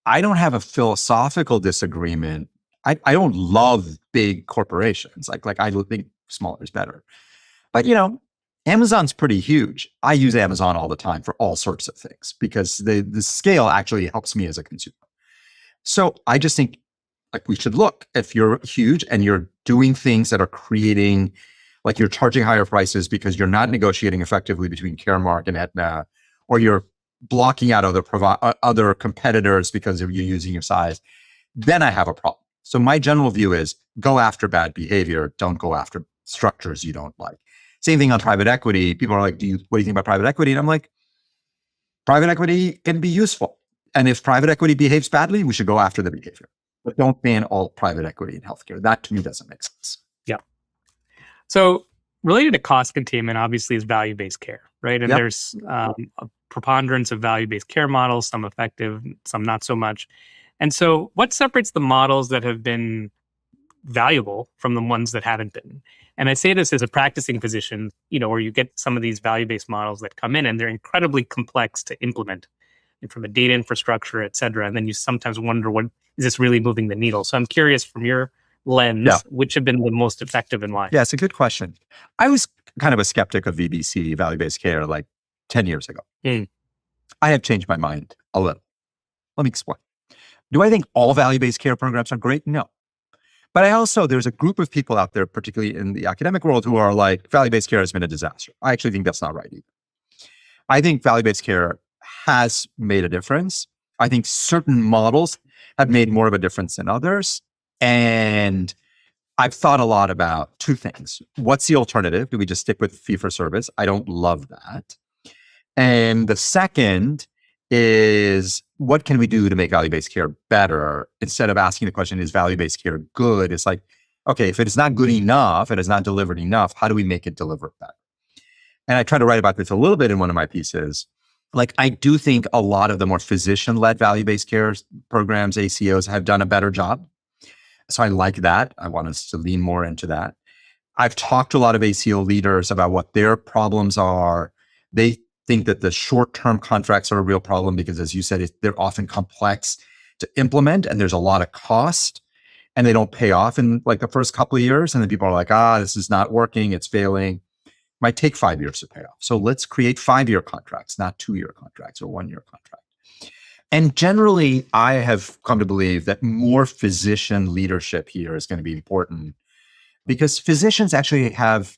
I don't have a philosophical disagreement. I don't love big corporations. Like I think smaller is better. But Amazon's pretty huge. I use Amazon all the time for all sorts of things because the scale actually helps me as a consumer. So I just think like we should look, if you're huge and you're doing things that are creating, like you're charging higher prices because you're not negotiating effectively between Caremark and Aetna, or you're blocking out other competitors because of you using your size, then I have a problem. So my general view is go after bad behavior. Don't go after structures you don't like. Same thing on private equity. People are like, what do you think about private equity? And I'm like, private equity can be useful. And if private equity behaves badly, we should go after the behavior. But don't ban all private equity in healthcare. That to me doesn't make sense. Yeah. So related to cost containment, obviously, is value-based care, right? And there's a preponderance of value-based care models, some effective, some not so much. And so what separates the models that have been valuable from the ones that haven't been? And I say this as a practicing physician, where you get some of these value-based models that come in and they're incredibly complex to implement from a data infrastructure, et cetera. And then you sometimes wonder, is this really moving the needle? So I'm curious from your lens, which have been the most effective and why? Yeah, it's a good question. I was kind of a skeptic of VBC, value-based care, like 10 years ago. I have changed my mind a little. Let me explain. Do I think all value-based care programs are great? No. But there's a group of people out there, particularly in the academic world, who are like, value-based care has been a disaster. I actually think that's not right either. I think value-based care has made a difference. I think certain models have made more of a difference than others. And I've thought a lot about two things. What's the alternative? Do we just stick with fee-for-service? I don't love that. And the second is, what can we do to make value-based care better? Instead of asking the question, is value-based care good? It's like, okay, if it is not good enough, it is not delivered enough, how do we make it deliver better? And I try to write about this a little bit in one of my pieces. Like, I do think a lot of the more physician-led value-based care programs, ACOs, have done a better job. So I like that. I want us to lean more into that. I've talked to a lot of ACO leaders about what their problems are. They think that the short-term contracts are a real problem because, as you said, they're often complex to implement and there's a lot of cost and they don't pay off in like the first couple of years. And then people are like, this is not working. It's failing. Might take 5 years to pay off. So let's create 5-year contracts, not 2-year contracts or 1-year contracts. And generally, I have come to believe that more physician leadership here is going to be important because physicians actually have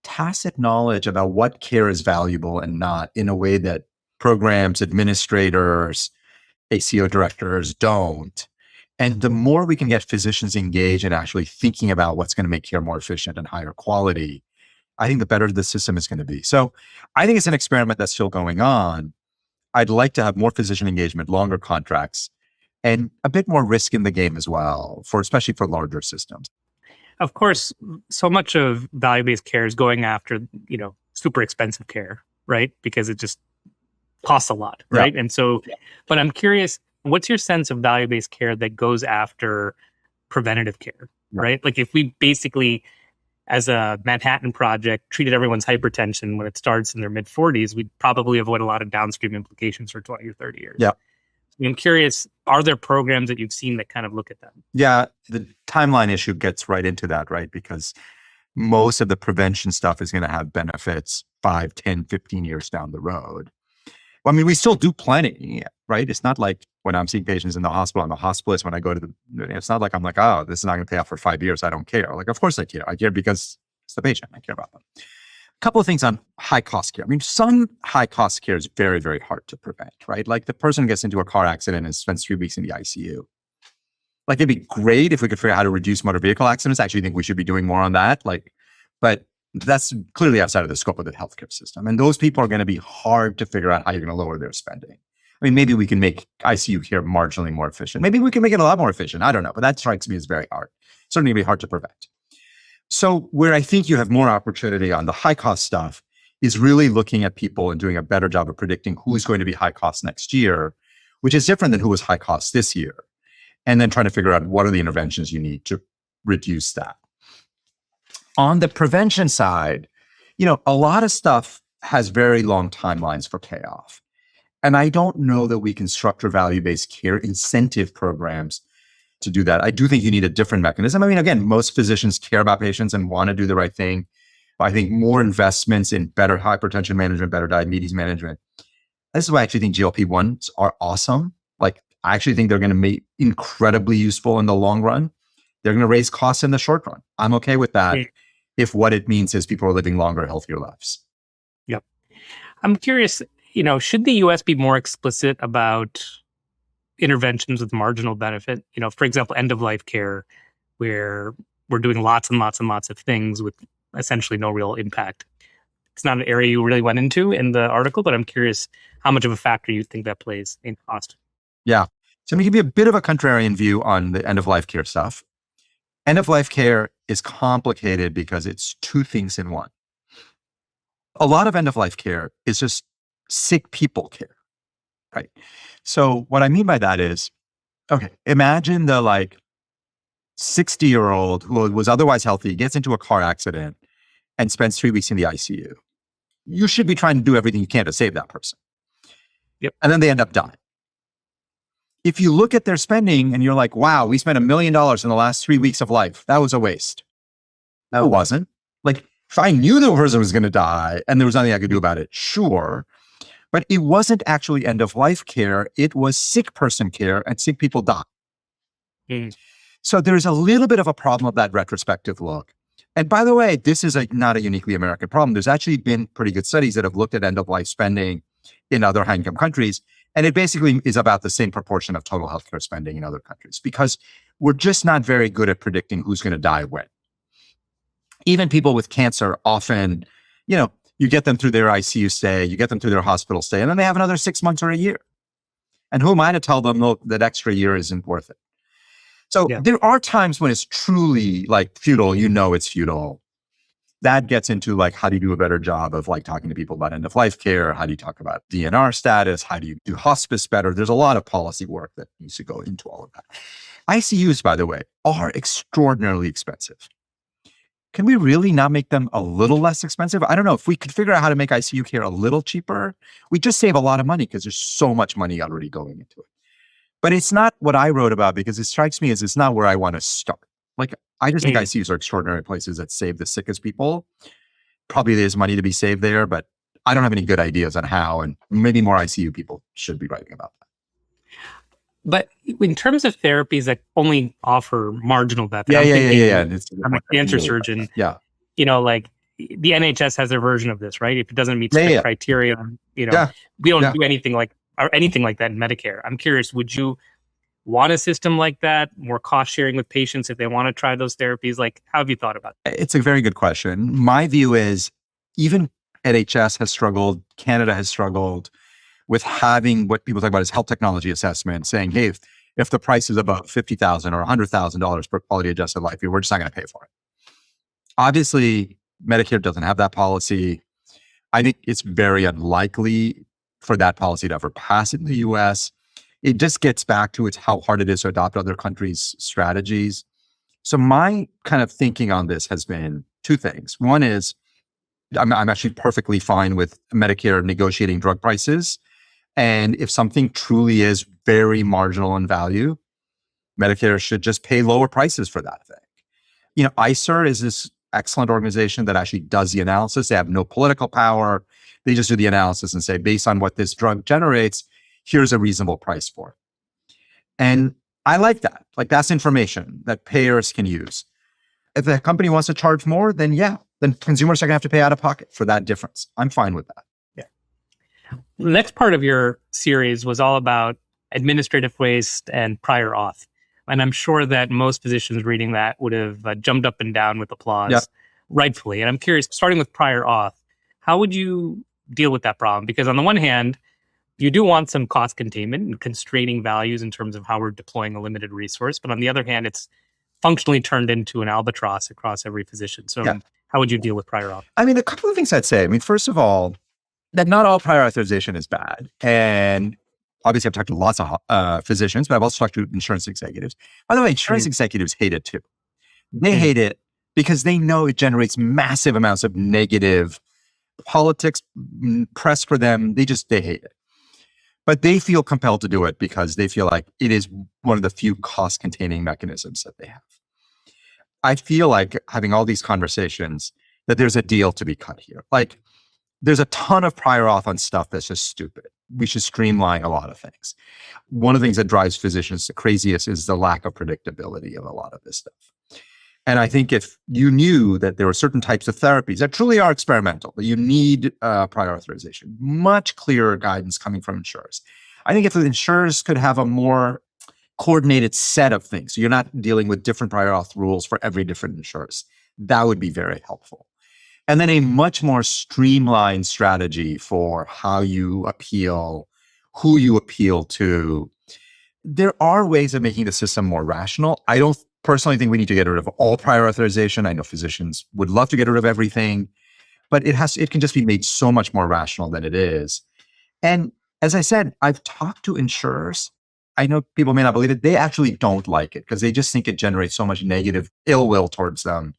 tacit knowledge about what care is valuable and not in a way that programs, administrators, ACO directors don't. And the more we can get physicians engaged and actually thinking about what's going to make care more efficient and higher quality, I think the better the system is going to be. So I think it's an experiment that's still going on. I'd like to have more physician engagement, longer contracts. and a bit more risk in the game as well, especially for larger systems. Of course, so much of value-based care is going after, super expensive care, right? Because it just costs a lot, Yeah. right? And so, but I'm curious, what's your sense of value-based care that goes after preventative care, Yeah. right? Like if we basically, as a Manhattan Project, treated everyone's hypertension when it starts in their mid-40s, we'd probably avoid a lot of downstream implications for 20 or 30 years. Yeah. I'm curious, are there programs that you've seen that kind of look at that? Yeah, the timeline issue gets right into that, right? Because most of the prevention stuff is going to have benefits 5, 10, 15 years down the road. Well, I mean, we still do plenty, right? It's not like when I'm seeing patients in the hospital, I'm a hospitalist. When I go to it's not like I'm like, oh, this is not going to pay off for 5 years. I don't care. Like, of course I care. I care because it's the patient. I care about them. A couple of things on high cost care. I mean, some high cost care is very, very hard to prevent, right? Like the person gets into a car accident and spends 3 weeks in the ICU. Like it'd be great if we could figure out how to reduce motor vehicle accidents. I actually think we should be doing more on that. But that's clearly outside of the scope of the healthcare system. And those people are going to be hard to figure out how you're going to lower their spending. I mean, maybe we can make ICU care marginally more efficient. Maybe we can make it a lot more efficient. I don't know. But that strikes me as very hard. Certainly be hard to prevent. So where I think you have more opportunity on the high cost stuff is really looking at people and doing a better job of predicting who is going to be high cost next year, which is different than who was high cost this year. And then trying to figure out what are the interventions you need to reduce that. On the prevention side, a lot of stuff has very long timelines for payoff. And I don't know that we can structure value-based care incentive programs to do that. I do think you need a different mechanism. I mean, again, most physicians care about patients and want to do the right thing. But I think more investments in better hypertension management, better diabetes management. This is why I actually think GLP-1s are awesome. Like, I actually think they're going to be incredibly useful in the long run. They're going to raise costs in the short run. I'm okay with that if what it means is people are living longer, healthier lives. Yep. I'm curious, should the US be more explicit about interventions with marginal benefit? For example, end-of-life care, where we're doing lots and lots and lots of things with essentially no real impact. It's not an area you really went into in the article, but I'm curious how much of a factor you think that plays in cost. Yeah. So I'm going to give you a bit of a contrarian view on the end-of-life care stuff. End-of-life care is complicated because it's two things in one. A lot of end-of-life care is just sick people care, right? So what I mean by that is, okay, imagine the 60-year-old who was otherwise healthy, gets into a car accident and spends 3 weeks in the ICU. You should be trying to do everything you can to save that person. Yep. And then they end up dying. If you look at their spending and you're like, wow, we spent $1 million in the last 3 weeks of life. That was a waste. No, it wasn't. Like, if I knew the person was going to die and there was nothing I could do about it, sure. But it wasn't actually end of life care. It was sick person care, and sick people die. So there's a little bit of a problem of that retrospective look. And by the way, this is not a uniquely American problem. There's actually been pretty good studies that have looked at end of life spending in other high income countries. And it basically is about the same proportion of total healthcare spending in other countries, because we're just not very good at predicting who's going to die when. Even people with cancer often, you get them through their ICU stay, you get them through their hospital stay, and then they have another 6 months or a year. And who am I to tell them, look, that extra year isn't worth it? So there are times when it's truly futile, it's futile. That gets into how do you do a better job of talking to people about end of life care? How do you talk about DNR status? How do you do hospice better? There's a lot of policy work that needs to go into all of that. ICUs, by the way, are extraordinarily expensive. Can we really not make them a little less expensive? I don't know. If we could figure out how to make ICU care a little cheaper, we just save a lot of money because there's so much money already going into it. But it's not what I wrote about, because it strikes me as it's not where I want to start. I just think ICUs are extraordinary places that save the sickest people. Probably there's money to be saved there, but I don't have any good ideas on how, and maybe more ICU people should be writing about that. But in terms of therapies that only offer marginal benefit, I'm a cancer surgeon. Yeah. The NHS has their version of this, right? If it doesn't meet strict criteria, we don't do anything like that in Medicare. I'm curious, would you want a system like that, more cost sharing with patients if they want to try those therapies? How have you thought about that? It's a very good question. My view is even NHS has struggled, Canada has struggled with having what people talk about as health technology assessment, saying, hey, If the price is above $50,000 or $100,000 per quality adjusted life year, we're just not going to pay for it. Obviously, Medicare doesn't have that policy. I think it's very unlikely for that policy to ever pass in the US. It just gets back to how hard it is to adopt other countries' strategies. So my kind of thinking on this has been two things. One is I'm actually perfectly fine with Medicare negotiating drug prices. And if something truly is very marginal in value, Medicare should just pay lower prices for that thing. ICER is this excellent organization that actually does the analysis. They have no political power. They just do the analysis and say, based on what this drug generates, here's a reasonable price for it. And I like that. Like, that's information that payers can use. If the company wants to charge more, then then consumers are going to have to pay out of pocket for that difference. I'm fine with that. Yeah. The next part of your series was all about administrative waste and prior auth. And I'm sure that most physicians reading that would have jumped up and down with applause, rightfully. And I'm curious, starting with prior auth, how would you deal with that problem? Because on the one hand, you do want some cost containment and constraining values in terms of how we're deploying a limited resource. But on the other hand, it's functionally turned into an albatross across every physician. So how would you deal with prior auth? I mean, a couple of things I'd say. I mean, first of all, that not all prior authorization is bad. And obviously, I've talked to lots of physicians, but I've also talked to insurance executives. By the way, insurance executives hate it too. They hate it because they know it generates massive amounts of negative politics, press for them. They hate it. But they feel compelled to do it because they feel like it is one of the few cost-containing mechanisms that they have. I feel like having all these conversations that there's a deal to be cut here. Like, there's a ton of prior auth on stuff that's just stupid. We should streamline a lot of things. One of the things that drives physicians the craziest is the lack of predictability of a lot of this stuff. And I think if you knew that there were certain types of therapies that truly are experimental, that you need prior authorization, much clearer guidance coming from insurers. I think if the insurers could have a more coordinated set of things, so you're not dealing with different prior auth rules for every different insurers, that would be very helpful. And then a much more streamlined strategy for how you appeal, who you appeal to. There are ways of making the system more rational. I don't personally think we need to get rid of all prior authorization. I know physicians would love to get rid of everything, but it can just be made so much more rational than it is. And as I said, I've talked to insurers. I know people may not believe it. They actually don't like it because they just think it generates so much negative ill will towards them.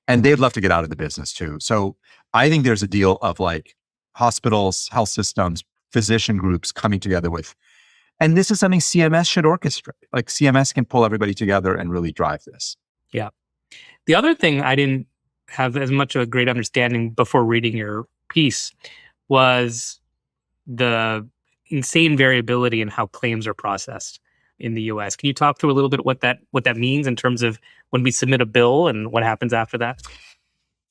And they'd love to get out of the business too. So I think there's a deal of like hospitals, health systems, physician groups coming together with, and this is something CMS should orchestrate. Like, CMS can pull everybody together and really drive this. Yeah. The other thing I didn't have as much of a great understanding before reading your piece was the insane variability in how claims are processed in the US. Can you talk through a little bit what that means in terms of when we submit a bill and what happens after that?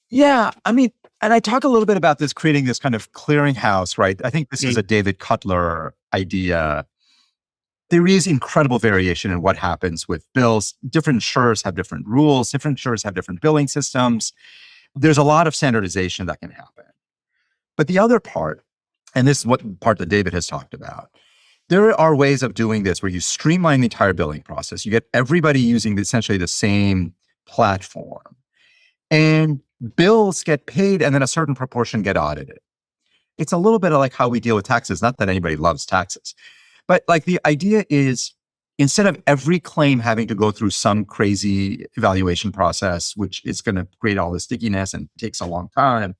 Yeah, I mean, and I talk a little bit about this, creating this kind of clearinghouse, right? I think this is a David Cutler idea. There is incredible variation in what happens with bills. Different insurers have different rules. Different insurers have different billing systems. There's a lot of standardization that can happen. But the other part, and this is what part that David has talked about, there are ways of doing this where you streamline the entire billing process. You get everybody using essentially the same platform. And bills get paid and then a certain proportion get audited. It's a little bit of like how we deal with taxes. Not that anybody loves taxes. But like, the idea is, instead of every claim having to go through some crazy evaluation process, which is going to create all this stickiness and takes a long time,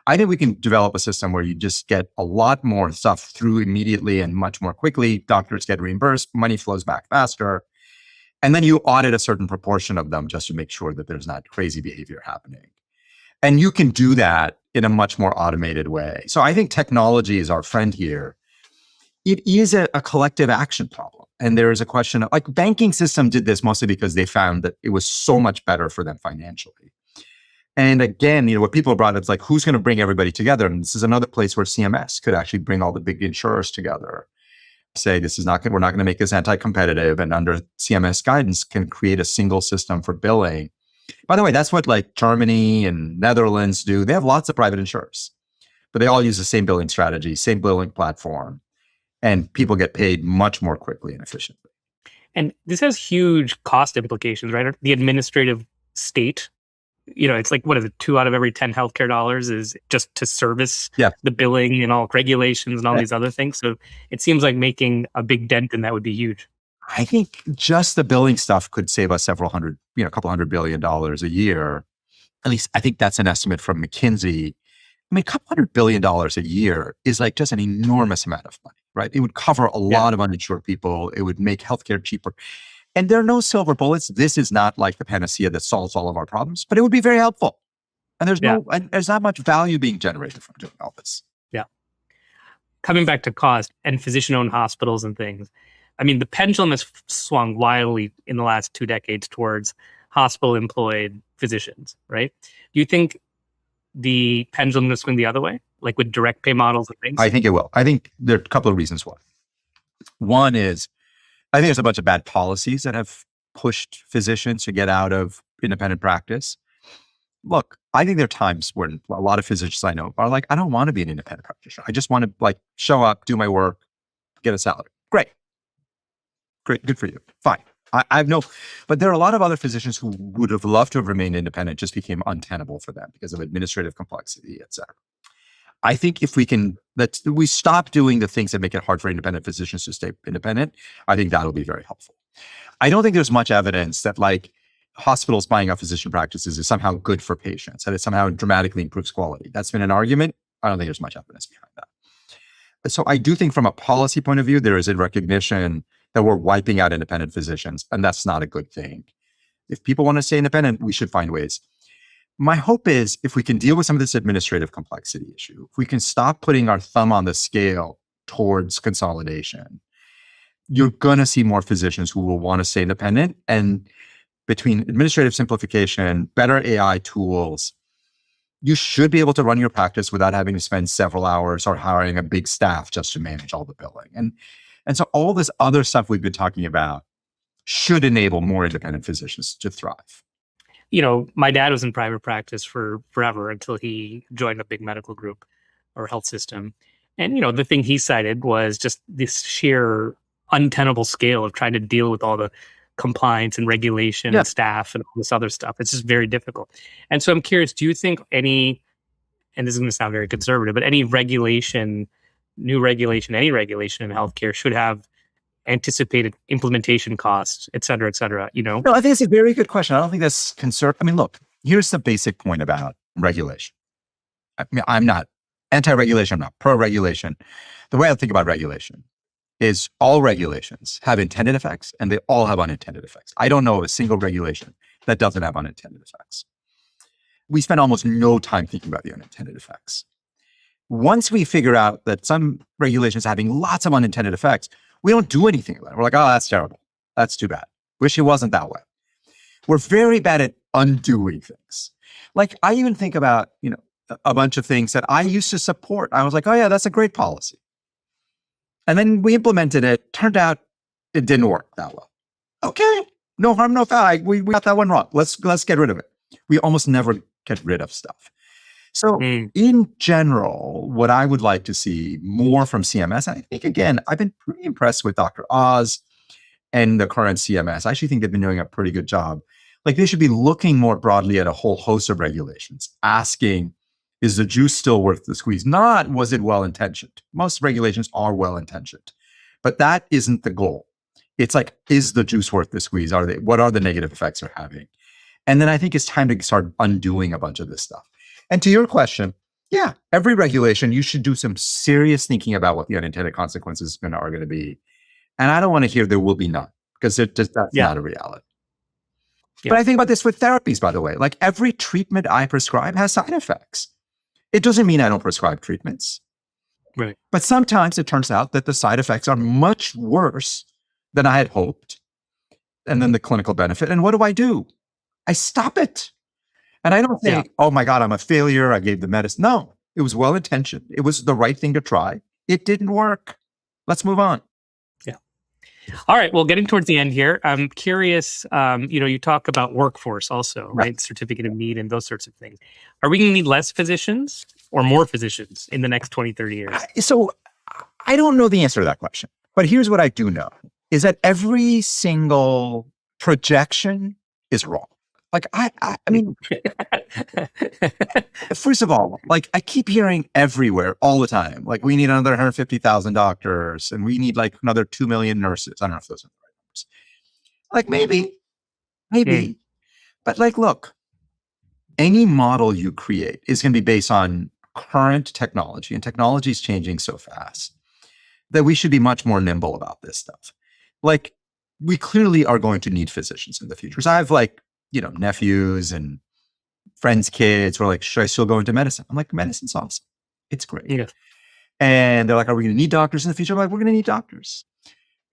I think we can develop a system where you just get a lot more stuff through immediately and much more quickly. Doctors get reimbursed, money flows back faster. And then you audit a certain proportion of them just to make sure that there's not crazy behavior happening. And you can do that in a much more automated way. So I think technology is our friend here. It is a collective action problem. And there is a question of, like, banking system did this mostly because they found that it was so much better for them financially. And again, what people brought up is like, who's going to bring everybody together? And this is another place where CMS could actually bring all the big insurers together. Say, we're not going to make this anti-competitive, and under CMS guidance can create a single system for billing. By the way, that's what like Germany and Netherlands do. They have lots of private insurers, but they all use the same billing strategy, same billing platform. And people get paid much more quickly and efficiently. And this has huge cost implications, right? The administrative state, it's like, what is it? 2 out of every 10 healthcare dollars is just to service Yeah. the billing and all regulations and all these other things. So it seems like making a big dent in that would be huge. I think just the billing stuff could save us a couple $100 billion a year. At least I think that's an estimate from McKinsey. I mean, a couple $100 billion a year is like just an enormous amount of money, right? It would cover a lot of uninsured people. It would make healthcare cheaper. And there are no silver bullets. This is not like the panacea that solves all of our problems, but it would be very helpful. And there's not much value being generated from doing all this. Yeah. Coming back to cost and physician-owned hospitals and things, I mean, the pendulum has swung wildly in the last 2 decades towards hospital-employed physicians, right? Do you think the pendulum will swing the other way, like with direct pay models and things? I think it will. I think there are a couple of reasons why. One is, I think there's a bunch of bad policies that have pushed physicians to get out of independent practice. Look, I think there are times when a lot of physicians I know are like, I don't want to be an independent practitioner. I just want to show up, do my work, get a salary. Great. Good for you. Fine. But there are a lot of other physicians who would have loved to have remained independent, just became untenable for them because of administrative complexity, et cetera. I think if we stop doing the things that make it hard for independent physicians to stay independent, I think that'll be very helpful. I don't think there's much evidence that hospitals buying up physician practices is somehow good for patients, that it somehow dramatically improves quality. That's been an argument. I don't think there's much evidence behind that. So I do think from a policy point of view, there is a recognition that we're wiping out independent physicians, and that's not a good thing. If people want to stay independent, we should find ways. My hope is if we can deal with some of this administrative complexity issue, if we can stop putting our thumb on the scale towards consolidation, you're going to see more physicians who will want to stay independent. And between administrative simplification, better AI tools, you should be able to run your practice without having to spend several hours or hiring a big staff just to manage all the billing. And so all this other stuff we've been talking about should enable more independent physicians to thrive. My dad was in private practice for forever until he joined a big medical group or health system. And, the thing he cited was just this sheer untenable scale of trying to deal with all the compliance and regulation and staff and all this other stuff. It's just very difficult. And so I'm curious, do you think and this is going to sound very conservative, but any regulation, any regulation in healthcare should have anticipated implementation costs, et cetera, et cetera, No, I think it's a very good question. I don't think that's conservative. I mean, look, here's the basic point about regulation. I mean, I'm not anti-regulation, I'm not pro-regulation. The way I think about regulation is all regulations have intended effects and they all have unintended effects. I don't know of a single regulation that doesn't have unintended effects. We spend almost no time thinking about the unintended effects. Once we figure out that some regulations are having lots of unintended effects, we don't do anything about it. We're like, oh, that's terrible. That's too bad. Wish it wasn't that way. We're very bad at undoing things. Like I even think about, a bunch of things that I used to support. I was like, oh yeah, that's a great policy. And then we implemented it. Turned out it didn't work that well. Okay, no harm, no foul. We got that one wrong. Let's get rid of it. We almost never get rid of stuff. So in general, what I would like to see more from CMS, and I think, again, I've been pretty impressed with Dr. Oz and the current CMS. I actually think they've been doing a pretty good job. Like they should be looking more broadly at a whole host of regulations, asking, is the juice still worth the squeeze? Not, was it well-intentioned? Most regulations are well-intentioned, but that isn't the goal. It's like, is the juice worth the squeeze? What are the negative effects they're having? And then I think it's time to start undoing a bunch of this stuff. And to your question, yeah, every regulation, you should do some serious thinking about what the unintended consequences are going to be. And I don't want to hear there will be none, because that's not a reality. Yeah. But I think about this with therapies, by the way. Like every treatment I prescribe has side effects. It doesn't mean I don't prescribe treatments. Right. But sometimes it turns out that the side effects are much worse than I had hoped. And then the clinical benefit. And what do? I stop it. And I don't say, oh my God, I'm a failure. I gave the medicine. No, it was well-intentioned. It was the right thing to try. It didn't work. Let's move on. Yeah. All right. Well, getting towards the end here, I'm curious, you talk about workforce also, right? Certificate of need and those sorts of things. Are we going to need less physicians or more physicians in the next 20, 30 years? So I don't know the answer to that question. But here's what I do know is that every single projection is wrong. Like, I mean, first of all, like I keep hearing everywhere all the time, like we need another 150,000 doctors and we need like another 2 million nurses. I don't know if those are the right numbers. Like maybe, but like, look, any model you create is going to be based on current technology, and technology is changing so fast that we should be much more nimble about this stuff. Like, we clearly are going to need physicians in the future. So I have like, nephews and friends' kids who are like, should I still go into medicine? I'm like, medicine's awesome. It's great. Yeah. And they're like, are we going to need doctors in the future? I'm like, we're going to need doctors.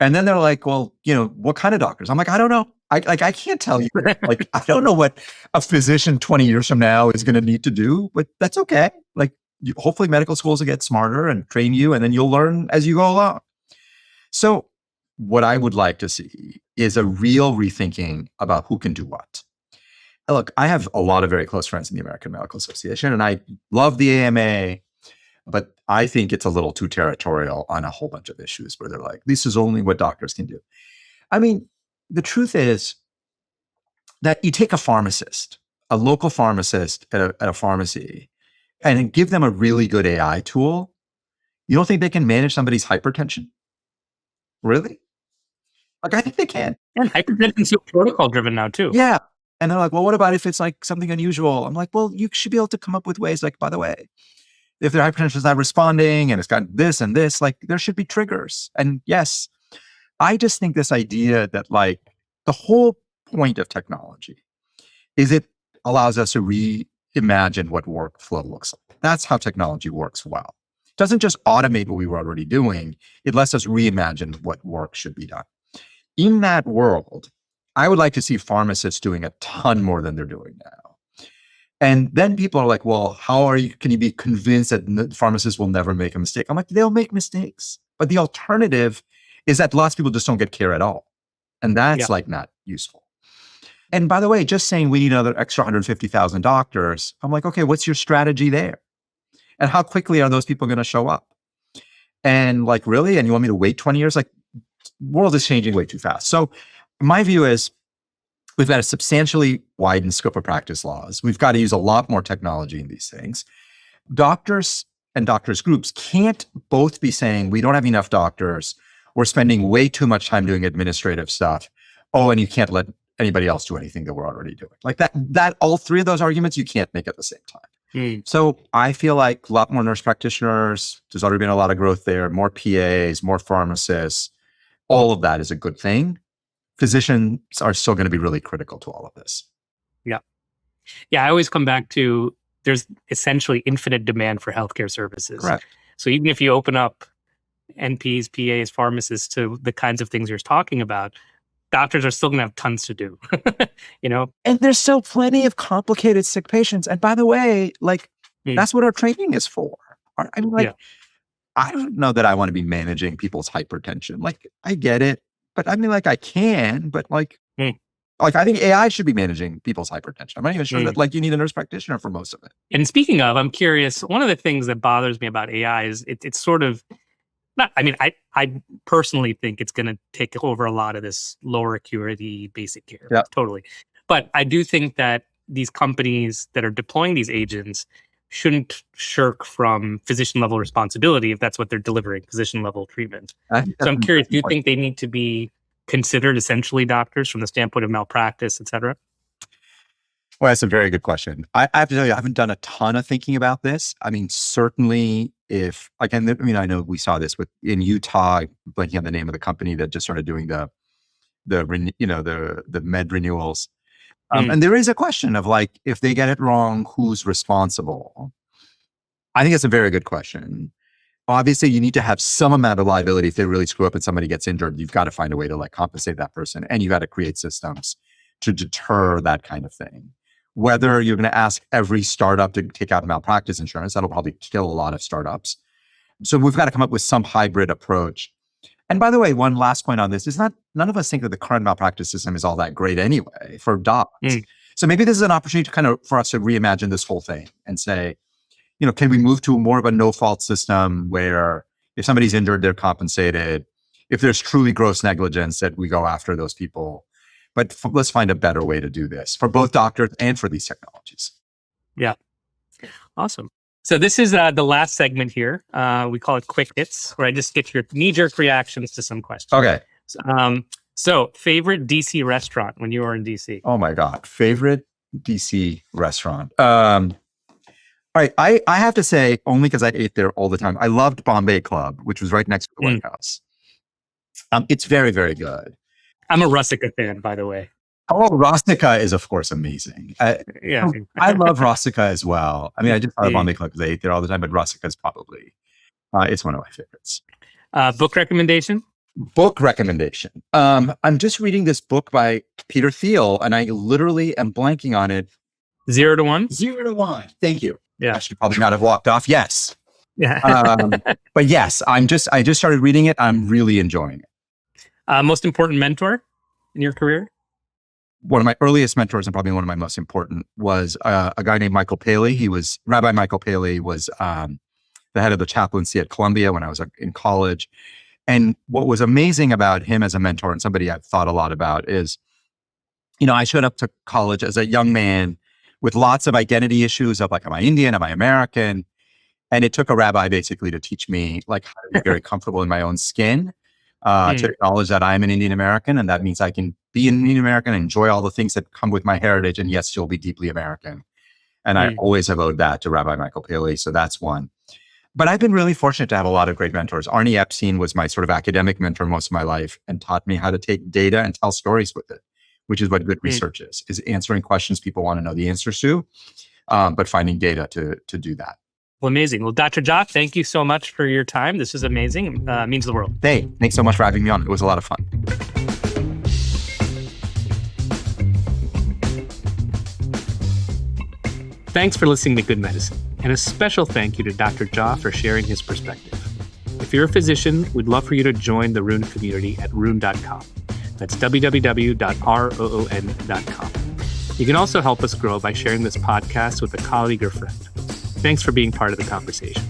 And then they're like, well, what kind of doctors? I'm like, I don't know. I can't tell you. Like, I don't know what a physician 20 years from now is going to need to do, but that's okay. Like, hopefully medical schools will get smarter and train you, and then you'll learn as you go along. So what I would like to see is a real rethinking about who can do what. Look, I have a lot of very close friends in the American Medical Association, and I love the AMA, but I think it's a little too territorial on a whole bunch of issues where they're like, this is only what doctors can do. I mean, the truth is that you take a pharmacist, a local pharmacist at a pharmacy, and give them a really good AI tool. You don't think they can manage somebody's hypertension? Really? Like, I think they can. And hypertension's protocol driven now too. Yeah. And they're like, well, what about if it's like something unusual? I'm like, well, you should be able to come up with ways, like, by the way, if their hypertension is not responding and it's got this and this, like there should be triggers. And yes, I just think this idea that like the whole point of technology is it allows us to reimagine what workflow looks like. That's how technology works well. It doesn't just automate what we were already doing. It lets us reimagine what work should be done. In that world, I would like to see pharmacists doing a ton more than they're doing now. And then people are like, well, can you be convinced that pharmacists will never make a mistake? I'm like, they'll make mistakes. But the alternative is that lots of people just don't get care at all. And that's like not useful. And by the way, just saying we need another extra 150,000 doctors, I'm like, okay, what's your strategy there? And how quickly are those people going to show up? And like, really? And you want me to wait 20 years? Like, the world is changing way too fast. So my view is we've got to substantially widen scope of practice laws. We've got to use a lot more technology in these things. Doctors and doctors groups can't both be saying we don't have enough doctors. We're spending way too much time doing administrative stuff. Oh, and you can't let anybody else do anything that we're already doing. Like that all three of those arguments, you can't make at the same time. So I feel like a lot more nurse practitioners, there's already been a lot of growth there, more PAs, more pharmacists. All of that is a good thing. Physicians are still going to be really critical to all of this. Yeah, I always come back to there's essentially infinite demand for healthcare services. Correct. So even if you open up NPs, PAs, pharmacists to the kinds of things you're talking about, doctors are still going to have tons to do, And there's still plenty of complicated sick patients. And by the way, like that's what our training is for. I mean, I don't know that I want to be managing people's hypertension. Like, I get it, but I mean, like, I can, but like I think AI should be managing people's hypertension. I'm not even sure that like you need a nurse practitioner for most of it. And speaking of, I'm curious, one of the things that bothers me about AI is it's sort of not, I mean, I personally think it's going to take over a lot of this lower acuity basic care. Yeah. Totally. But I do think that these companies that are deploying these agents shouldn't shirk from physician level responsibility if that's what they're delivering, physician level treatment. So I'm curious, do you think they need to be considered essentially doctors from the standpoint of malpractice, et cetera? Well, that's a very good question. I have to tell you, I haven't done a ton of thinking about this. I mean, certainly if, like, I know we saw this in Utah, blanking on the name of the company that just started doing the med renewals. And there is a question of like, if they get it wrong, who's responsible? I think it's a very good question. Obviously, you need to have some amount of liability. If they really screw up and somebody gets injured, you've got to find a way to like compensate that person. And you've got to create systems to deter that kind of thing. Whether you're going to ask every startup to take out malpractice insurance, that'll probably kill a lot of startups. So we've got to come up with some hybrid approach. And by the way, one last point on this is none of us think that the current malpractice system is all that great anyway for docs. So maybe this is an opportunity for us to reimagine this whole thing and say, can we move to more of a no-fault system where if somebody's injured, they're compensated? if there's truly gross negligence, that we go after those people. But let's find a better way to do this for both doctors and for these technologies. Yeah. Awesome. So this is the last segment here. We call it Quick Hits, where I just get your knee-jerk reactions to some questions. Okay. So favorite DC restaurant when you were in DC? Oh my God. Favorite DC restaurant. All right. I have to say, only because I ate there all the time, I loved Bombay Club, which was right next to the White House. It's very, very good. I'm a Rustica fan, by the way. Oh, Rustica is, of course, amazing. Yeah. I love Rustica as well. I mean, I just love Bombay Club because I ate there all the time, but Rustica is probably, it's one of my favorites. Book recommendation? Book recommendation. I'm just reading this book by Peter Thiel, and I literally am blanking on it. 0 to 1? 0 to 1. Thank you. Yeah. I should probably not have walked off. Yes. Yeah. But yes, I just started reading it. I'm really enjoying it. Most important mentor in your career? One of my earliest mentors, and probably one of my most important, was a guy named Michael Paley. Rabbi Michael Paley was the head of the chaplaincy at Columbia when I was in college. And what was amazing about him as a mentor, and somebody I've thought a lot about, is, I showed up to college as a young man with lots of identity issues of like, am I Indian? Am I American? And it took a rabbi basically to teach me like how to be very comfortable in my own skin, to acknowledge that I'm an Indian American, and that means I can be an Indian American, enjoy all the things that come with my heritage, and yes, you'll be deeply American. And I always have owed that to Rabbi Michael Paley. So that's one. But I've been really fortunate to have a lot of great mentors. Arnie Epstein was my sort of academic mentor most of my life and taught me how to take data and tell stories with it, which is what good research is answering questions people want to know the answers to, but finding data to do that. Well, amazing. Well, Dr. Jha, thank you so much for your time. This is amazing. It means the world. Hey, thanks so much for having me on. It was a lot of fun. Thanks for listening to Good Medicine, and a special thank you to Dr. Jha for sharing his perspective. If you're a physician, we'd love for you to join the Roon community at roon.com. That's www.roon.com. You can also help us grow by sharing this podcast with a colleague or friend. Thanks for being part of the conversation.